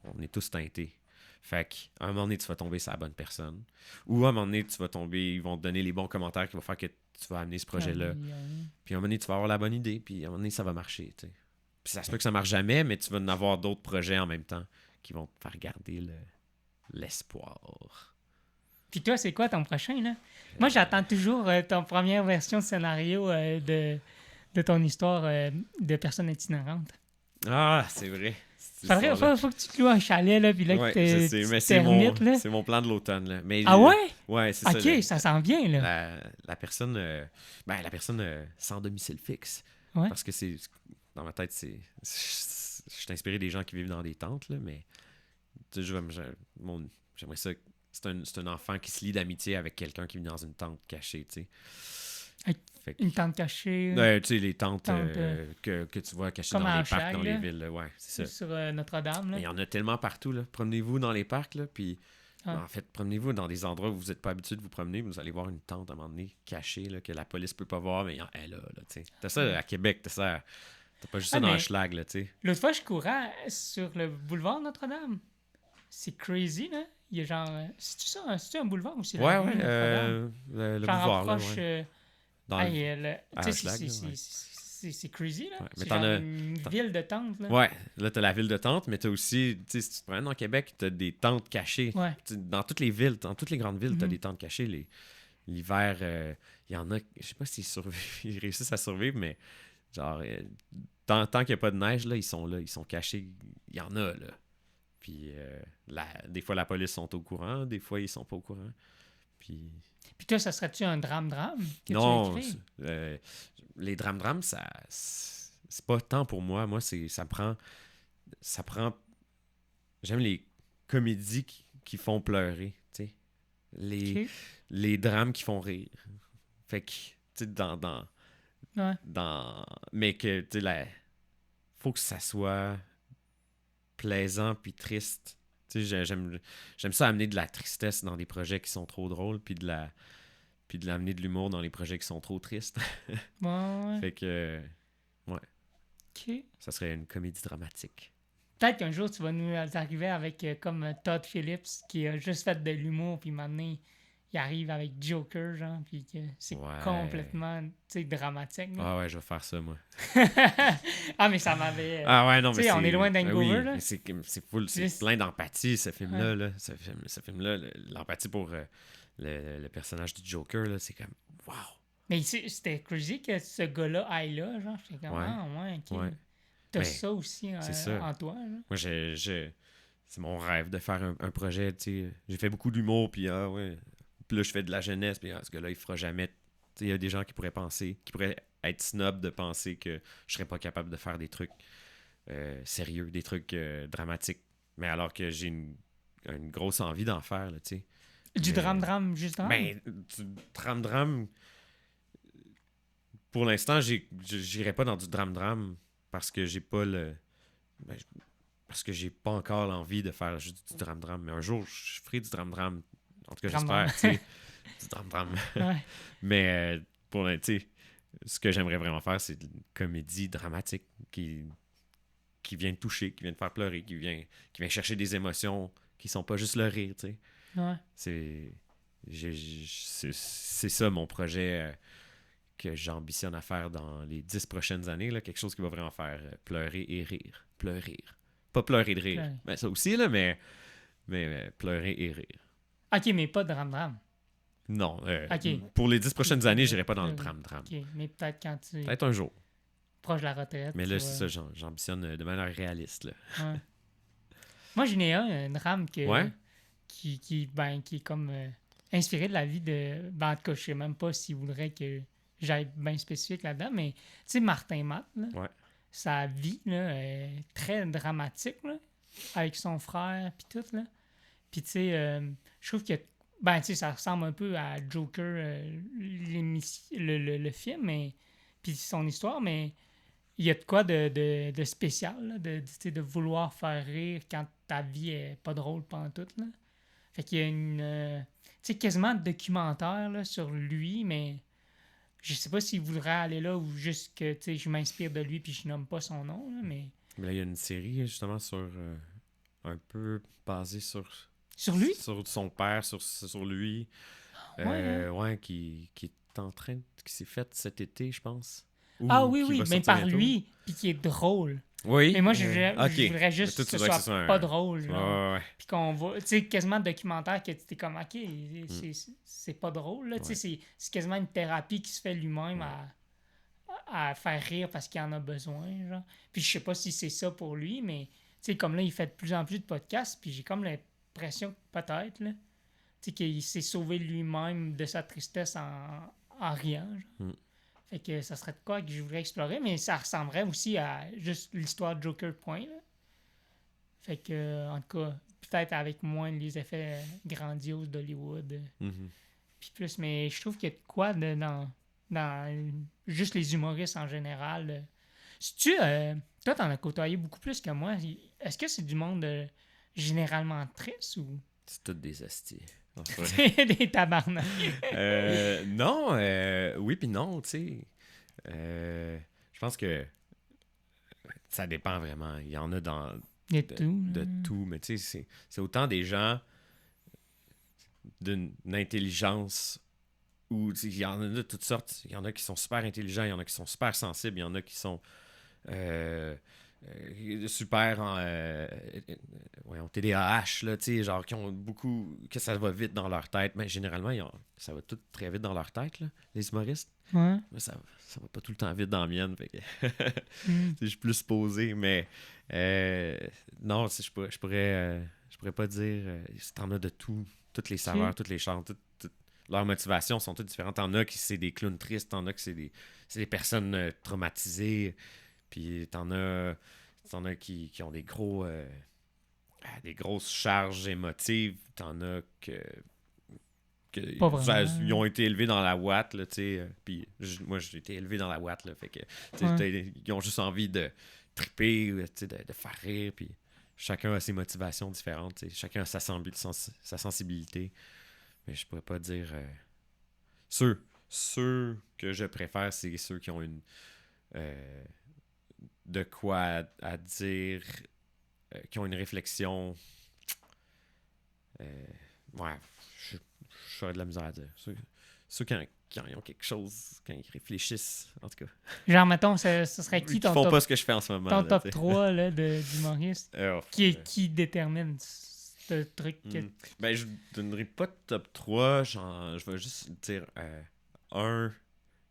on est tous teintés. Fait qu'à un moment donné, tu vas tomber sur la bonne personne. Ou à un moment donné, tu vas tomber, ils vont te donner les bons commentaires qui vont faire que tu vas amener ce projet-là. Puis à un moment donné, tu vas avoir la bonne idée, puis à un moment donné, ça va marcher, tu sais. Puis ça se peut que ça marche jamais, mais tu vas en avoir d'autres projets en même temps qui vont te faire garder l'espoir. Puis toi, c'est quoi ton prochain, là? Moi, j'attends toujours ton première version de scénario de ton histoire de personne itinérante. Ah, c'est vrai. Faut que tu te loues un chalet, là, puis là, c'est mon plan de l'automne, là. Mais, ah ouais? Ouais, c'est ça. OK, ça s'en vient, là. La personne sans domicile fixe. Ouais. Parce que dans ma tête, je suis inspiré des gens qui vivent dans des tentes, là, mais j'aimerais ça. C'est un enfant qui se lie d'amitié avec quelqu'un qui vit dans une tente cachée, tu sais. Une tente cachée. Tu sais, les tentes que tu vois cachées dans les parcs, dans les villes. Là. Ouais, c'est ça. Sur Notre-Dame. Là. Il y en a tellement partout. Là. Promenez-vous dans les parcs, là, puis en fait, promenez-vous dans des endroits où vous n'êtes pas habitué de vous promener. Vous allez voir une tente à un moment donné cachée là, que la police peut pas voir, mais elle est là. Tu sais. T'as ça à Québec, t'as pas juste ça dans le schlag. Là, tu sais. L'autre fois, je courais sur le boulevard Notre-Dame. C'est crazy, là. Il y a genre... C'est-tu un boulevard ou c'est la rue Notre-Dame? Le boulevard, là, c'est crazy, là. Ouais, c'est genre une ville de tentes, là. Ouais, là, t'as la ville de tentes, mais t'as aussi, tu sais, si tu te promènes dans Québec, t'as des tentes cachées. Ouais. Dans toutes les villes, dans toutes les grandes villes, t'as des tentes cachées. L'hiver, il y en a, je sais pas s'ils ils réussissent à survivre, mais genre, tant qu'il n'y a pas de neige, là, ils sont cachés. Il y en a, là. Puis, des fois, la police sont au courant, des fois, ils sont pas au courant. Puis toi, ça serait-tu un drame que non, tu écris? Les drames, c'est pas tant pour moi. Moi, ça prend... J'aime les comédies qui font pleurer, tu sais. Les drames qui font rire. Fait que, tu sais, mais que, tu sais, faut que ça soit plaisant puis triste. Tu sais, j'aime ça amener de la tristesse dans des projets qui sont trop drôles puis de l'amener de l'humour dans les projets qui sont trop tristes. Ouais. Fait que, ouais. OK. Ça serait une comédie dramatique. Peut-être qu'un jour, tu vas nous arriver avec comme Todd Phillips qui a juste fait de l'humour puis maintenant, il arrive avec Joker, genre, puis que c'est Ouais. complètement, tu sais, dramatique. là. Ah ouais, je vais faire ça, moi. Ah, mais ça m'avait... Ah ouais, non, tu mais sais, c'est... on est loin Ben d'Hangover, oui, là. mais c'est full, c'est Juste- plein d'empathie, ce film-là. Ouais. Là. Ce film-là, l'empathie pour le personnage du Joker, là, c'est comme... Wow! Mais c'était crazy que ce gars-là aille là, genre. J'étais comme, Ouais. ah, ouais, ok. Ouais. T'as Mais ça aussi c'est ça. en toi, là. Moi, c'est mon rêve de faire un projet, tu sais. J'ai fait beaucoup d'humour, puis ah ouais. Puis là, je fais de la jeunesse, puis ce gars-là, il fera jamais... Tu sais, il y a des gens qui pourraient penser, qui pourraient être snob de penser que je serais pas capable de faire des trucs sérieux, des trucs dramatiques. Mais alors que j'ai une grosse envie d'en faire, là, tu sais. Du Mais- drame, juste drame. Ben, du drame... Pour l'instant, j'irai pas dans du drame parce que j'ai pas le... ben, parce que j'ai pas encore l'envie de faire juste du drame. Mais un jour, je ferai du drame. En tout cas, Drame-drame. j'espère, tu sais. Du drame. Ouais. Mais pour tu sais, ce que j'aimerais vraiment faire, c'est une comédie dramatique qui vient te toucher, qui vient te faire pleurer, qui vient chercher des émotions qui sont pas juste le rire, tu sais. Ouais. C'est ça mon projet que j'ambitionne à faire dans les 10 prochaines années, là, quelque chose qui va vraiment faire pleurer et rire. Pleurer. Pas pleurer de rire. Pleurer. Ben, ça aussi, là, mais pleurer et rire. Ok, mais pas drame. Non. Ok. Pour les 10 prochaines années, j'irai pas dans le Pleurer. drame. Ok, mais peut-être quand tu es Peut-être un jour. proche de la retraite. Mais tu là, vas- c'est ça, j'ambitionne de manière réaliste. Là. Ouais. Moi, j'en ai un drame Ouais? qui est comme inspiré de la vie de... Ben, en tout cas, je sais même pas s'il voudrait que j'aille bien spécifique là-dedans, mais tu sais, Martin Matt, là, Ouais. sa vie là, est très dramatique, là, avec son frère, puis tout, là. Puis tu sais, je trouve que... Ben, tu sais, ça ressemble un peu à Joker, le film, mais... Puis son histoire, mais... Il y a de quoi de spécial, là, tu sais, de vouloir faire rire quand ta vie est pas drôle pendant tout, là. Fait qu'il y a une... tu sais, quasiment un documentaire là, sur lui, mais je sais pas s'il voudrait aller là ou juste que, tu sais, je m'inspire de lui puis je nomme pas son nom, là, mais... Mais là, il y a une série, justement, sur... un peu basée sur... Sur lui? Sur son père, sur lui. Ouais, qui est en train... Qui s'est faite cet été, je pense. Ou Ah oui, qui oui, va mais sortir par bientôt. lui, puis qui est drôle. Oui. Mais moi, Ok. je voudrais juste Mais toi, que tu ce voudrais soit pas drôle, Ouais, genre. ouais. Puis qu'on va... Tu sais, quasiment documentaire que tu t'es comme, OK, c'est pas drôle, là. Tu sais, Ouais. c'est quasiment une thérapie qui se fait lui-même à faire rire parce qu'il en a besoin, genre. Puis je sais pas si c'est ça pour lui, mais, tu sais, comme là, il fait de plus en plus de podcasts, puis j'ai comme l'impression que peut-être, là, tu sais, qu'il s'est sauvé lui-même de sa tristesse en riant, genre. Mm. Fait que ça serait de quoi que je voudrais explorer, mais ça ressemblerait aussi à juste l'histoire de Joker point, là. Fait que, en tout cas, peut-être avec moins les effets grandioses d'Hollywood. Mhm. Puis plus, mais je trouve qu'il y a de quoi dans juste les humoristes en général. Si toi, t'en as côtoyé beaucoup plus que moi. Est-ce que c'est du monde généralement triste ou C'est toutes des astis. En fait. des tabarnak? Non, oui puis non, tu sais. Je pense que ça dépend vraiment. Il y en a Il y a de tout. de là. tout, mais tu sais, c'est autant des gens d'une intelligence où tu sais, il y en a de toutes sortes. Il y en a qui sont super intelligents, il y en a qui sont super sensibles, il y en a qui sont super en TDAH, là, tu sais, genre qui ont beaucoup, que ça va vite dans leur tête, mais généralement, ça va tout très vite dans leur tête, là, les humoristes. Ouais. Mais ça va pas tout le temps vite dans la mienne, fait que Mm. je suis plus posé, mais non, je pourrais pas dire, t'en as de tout, toutes les saveurs, toutes les chances, leurs motivations sont toutes différentes. T'en as qui c'est des clowns tristes, t'en as qui c'est des personnes traumatisées, puis t'en as qui ont des grosses charges émotives, t'en as que Pas vraiment. ils ont été élevés dans la ouate, là, tu sais, puis moi j'ai été élevé dans la ouate, là, fait que tu sais, Ouais. ils ont juste envie de triper, tu sais, de faire rire, puis chacun a ses motivations différentes, tu sais, chacun a sa sensibilité, mais je pourrais pas dire ceux que je préfère, c'est ceux qui ont une de quoi à dire, qui ont une réflexion ouais, je j'aurais de la misère à dire. Ceux quand ils ont quelque chose, quand ils réfléchissent, en tout cas. Genre, mettons, ce serait qui Ils ton font top, pas ce que je fais en ce moment. ton là, top t'sais. 3 là, d'humoriste? Qui détermine ce truc? Ben, je donnerai pas de top 3. Genre, je vais juste dire un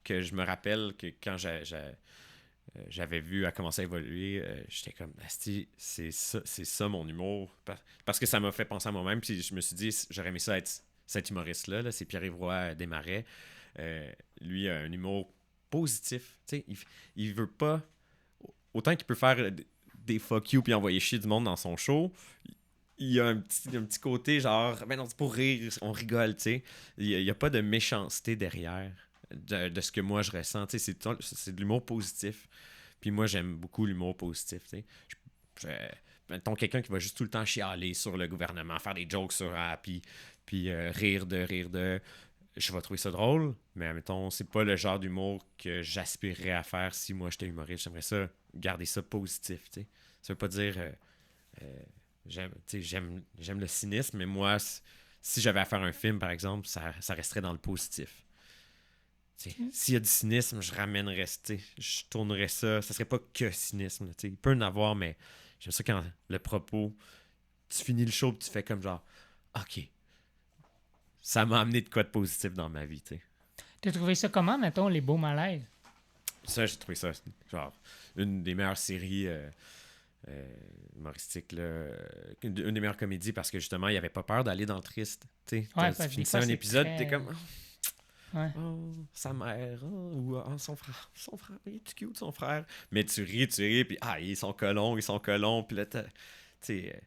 que je me rappelle que quand j'avais vu à commencer à évoluer, j'étais comme, Asti, c'est ça mon humour. Parce que ça m'a fait penser à moi-même. Puis je me suis dit, j'aurais aimé ça être cet humoriste-là. Là. C'est Pierre-Yves Roy Desmarais. Lui a un humour positif. Tu sais, il veut pas. Autant qu'il peut faire des fuck you puis envoyer chier du monde dans son show, il y a un petit côté genre, ben non, c'est pour rire, on rigole, tu sais. Il y a pas de méchanceté derrière de ce que moi je ressens. Tu sais, c'est de l'humour positif. Puis moi, j'aime beaucoup l'humour positif, tu sais. Mettons quelqu'un qui va juste tout le temps chialer sur le gouvernement, faire des jokes sur puis rire de. Je vais trouver ça drôle, mais mettons, c'est pas le genre d'humour que j'aspirerais à faire si moi j'étais humoriste. J'aimerais ça, garder ça positif, tu sais. Ça veut pas dire j'aime le cynisme, mais moi, si j'avais à faire un film, par exemple, ça resterait dans le positif. S'il y a du cynisme, je ramènerais, je tournerais ça. Ça serait pas que cynisme. Là, il peut en avoir, mais j'aime ça quand le propos, tu finis le show et tu fais comme genre, OK, ça m'a amené de quoi de positif dans ma vie. T'as trouvé ça comment, mettons, les beaux malaises? Ça, j'ai trouvé ça genre une des meilleures séries humoristiques, là, une des meilleures comédies parce que justement, il avait pas peur d'aller dans le triste. Tu finissais un épisode, t'es comme. Ouais. Oh, sa mère, ou son frère, il est cute, son frère. Mais tu ris, puis ils sont colons, puis là, tu sais,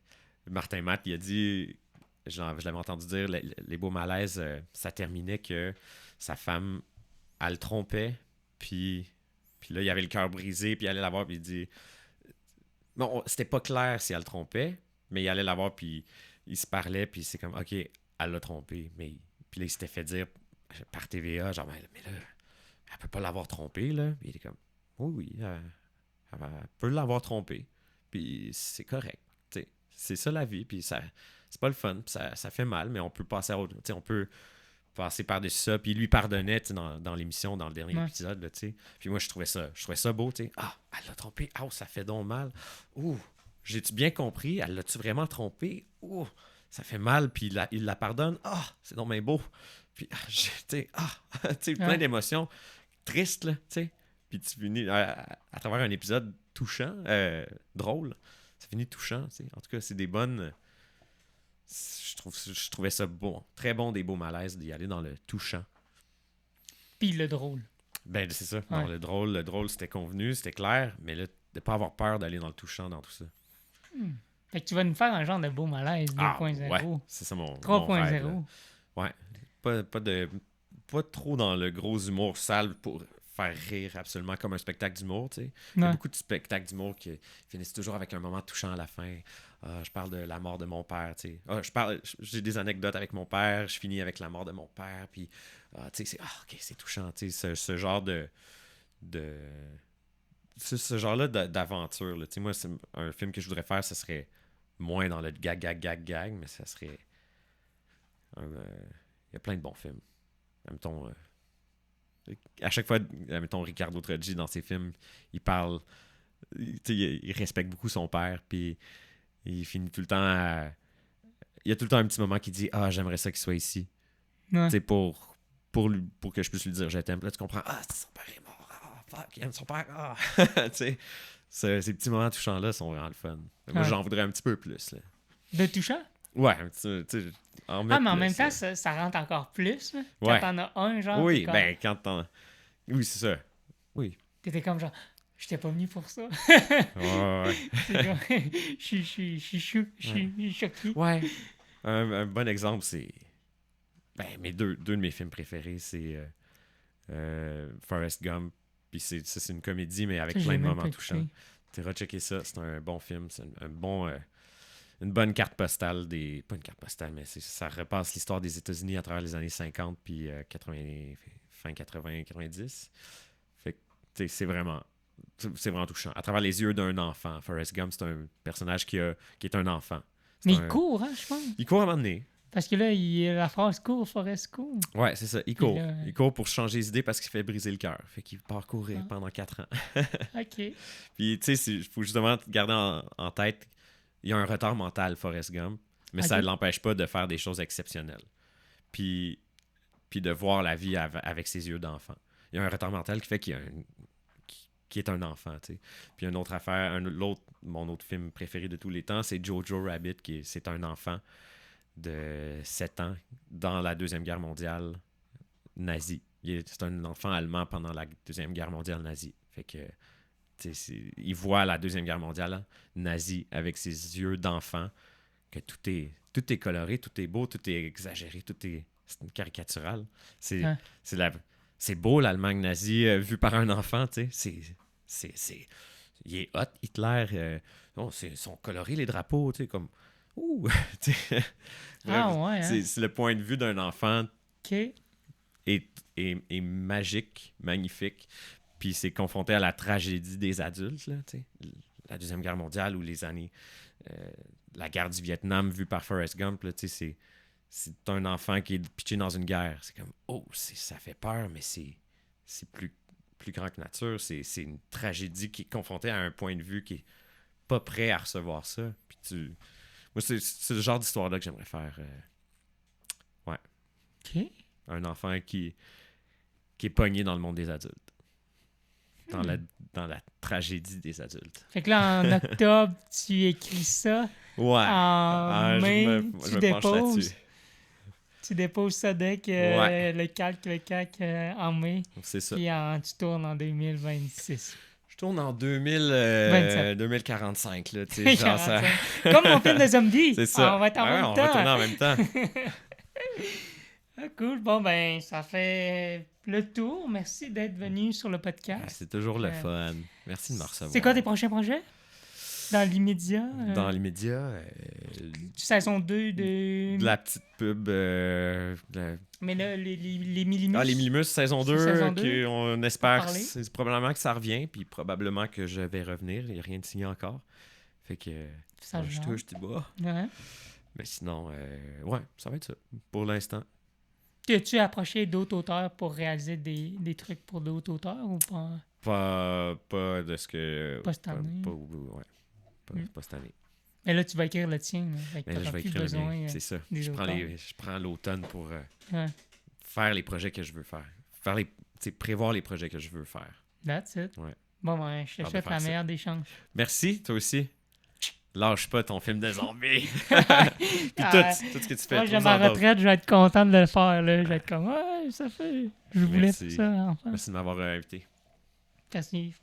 Martin Matt, il a dit, je l'avais entendu dire, les beaux malaises, ça terminait que sa femme, elle le trompait, puis là, il avait le cœur brisé, puis il allait la voir, puis il dit, bon, c'était pas clair si elle le trompait, mais il allait la voir, puis il se parlait, puis c'est comme, OK, elle l'a trompé, mais puis là, il s'était fait dire par TVA, genre, mais là, elle peut pas l'avoir trompé, là. Puis il est comme, oui, elle peut l'avoir trompé. Puis c'est correct. T'sais, c'est ça la vie. Puis ça, c'est pas le fun. Puis ça fait mal, mais on peut passer à autre. On peut passer par-dessus ça. Puis il lui pardonnait dans l'émission, dans le dernier épisode. Là, puis moi, je trouvais ça beau. T'sais. Ah, elle l'a trompé. Ah, ça fait donc mal. Ouh, j'ai-tu bien compris? Elle l'a-tu vraiment trompé? Ouh, ça fait mal. Puis il la pardonne. Ah, c'est donc bien beau. Puis, plein d'émotions tristes, là, tu sais. Puis tu finis à travers un épisode touchant, drôle. Ça finit touchant, tu sais. En tout cas, c'est des bonnes. Je trouvais ça bon. Très bon des beaux malaises d'y aller dans le touchant. Puis le drôle. Ben, c'est ça. Ouais. Dans le drôle, c'était convenu, c'était clair, mais là, de pas avoir peur d'aller dans le touchant, dans tout ça. Fait que tu vas nous faire un genre de beau malaise 2.0. Ouais, c'est ça mon 3.0. Ouais. Pas trop dans le gros humour sale pour faire rire absolument comme un spectacle d'humour, tu sais. Il y a beaucoup de spectacles d'humour qui finissent toujours avec un moment touchant à la fin. Je parle de la mort de mon père, tu sais. J'ai des anecdotes avec mon père, je finis avec la mort de mon père, puis tu sais, OK, c'est touchant, tu sais, ce genre ce genre-là d'aventure, là. Tu sais, moi, c'est un film que je voudrais faire, ce serait moins dans le gag, mais ça serait il y a plein de bons films. Mettons, à chaque fois, mettons, Ricardo Troggi, dans ses films, il parle... Il respecte beaucoup son père, puis il finit tout le temps à... Il y a tout le temps un petit moment qui dit « Ah, j'aimerais ça qu'il soit ici. Ouais. » Tu sais, pour que je puisse lui dire « Je t'aime. » Là, tu comprends « Ah, son père est mort. Ah, fuck, il aime son père. Ah. » Tu sais, ces petits moments touchants-là sont vraiment le fun. Moi, j'en voudrais un petit peu plus. Là. De touchant? Ouais, tu sais, mais en même temps, ça rentre encore plus. Là, quand t'en as un, genre. Oui, ben, quand t'en. Oui, c'est ça. Oui. T'étais comme genre, j'étais pas venu pour ça. Ouais. Je suis choqué. Ouais. Un bon exemple, c'est. Ben, deux de mes films préférés, c'est Forrest Gump. Puis c'est une comédie, mais avec plein de moments touchants. Tu vas checker ça, c'est un bon film. C'est un bon. Une bonne carte postale pas une carte postale, mais ça repasse l'histoire des États-Unis à travers les années 50 puis fin 80, 90. Fait que c'est vraiment touchant. À travers les yeux d'un enfant. Forrest Gump, c'est un personnage qui est un enfant. Mais il court, hein, je pense. Il court à un moment donné. Parce que là, la phrase court, Forrest court. Ouais, c'est ça. Il court. là, Il court pour changer les idées parce qu'il fait briser le cœur. Fait qu'il part courir pendant 4 ans. OK. Puis, tu sais, il faut justement garder en tête, il y a un retard mental, Forrest Gump, mais ça ne l'empêche pas de faire des choses exceptionnelles. Puis de voir la vie avec ses yeux d'enfant. Il y a un retard mental qui fait qu'il est un enfant, tu sais. Puis une autre affaire, mon autre film préféré de tous les temps, c'est Jojo Rabbit, c'est un enfant de 7 ans dans la Deuxième Guerre mondiale nazie. C'est un enfant allemand pendant la Deuxième Guerre mondiale nazie. Fait que, il voit la Deuxième Guerre mondiale nazie avec ses yeux d'enfant, que tout est coloré, tout est beau, tout est exagéré, c'est caricatural. C'est beau, l'Allemagne nazie, vue par un enfant, tu sais. Il est hot, Hitler. Sont colorés, les drapeaux, tu sais, comme... Ouh! Ouais, hein? C'est le point de vue d'un enfant OK. est magique, magnifique. Puis c'est confronté à la tragédie des adultes, là, tu sais. La Deuxième Guerre mondiale ou les années... la guerre du Vietnam vue par Forrest Gump, là, tu sais, c'est un enfant qui est pitché dans une guerre. C'est comme, ça fait peur, mais c'est plus grand que nature. C'est une tragédie qui est confrontée à un point de vue qui est pas prêt à recevoir ça. Puis moi, c'est le genre d'histoire-là que j'aimerais faire. Ouais. OK. Un enfant qui est pogné dans le monde des adultes. Dans la tragédie des adultes. Fait que là, en octobre, tu écris ça. Ouais. En mai, je me penche là-dessus. Tu déposes ça dès que le CAC en mai. C'est ça. Puis tu tournes en 2026. Je tourne en 2045, là, tu sais, genre ça... Comme mon film de zombies. C'est ça. On va être en même temps. On va tourner en même temps. Cool. Bon, ben, ça fait le tour. Merci d'être venu sur le podcast. C'est toujours le fun. Merci de me recevoir. C'est quoi tes prochains projets? Dans l'immédiat? Dans l'immédiat... saison 2 de... De la petite pub... Mais là, les Millimus... les Millimus, saison 2, on espère... C'est probablement que ça revient, puis probablement que je vais revenir. Il n'y a rien de signé encore. Fait que... je touche du bois. Ouais. Mais sinon, ça va être ça, pour l'instant. As-tu approché d'autres auteurs pour réaliser des trucs pour d'autres auteurs ou pas? Pas de ce que... Pas cette année. Pas cette année. Mais là, tu vas écrire le tien. Mais là, je vais écrire le mien, c'est ça. Je prends l'automne pour faire les projets que je veux faire. Prévoir les projets que je veux faire. That's it. Ouais. Bon, ben, je te souhaite la meilleure des chances. Merci, toi aussi. Lâche pas ton film de zombies. Puis tout ce que tu fais. Moi, j'ai ma retraite, je vais être content de le faire. Là. Je vais être comme, ça fait... Je voulais faire ça, enfin. Merci de m'avoir invité. Merci.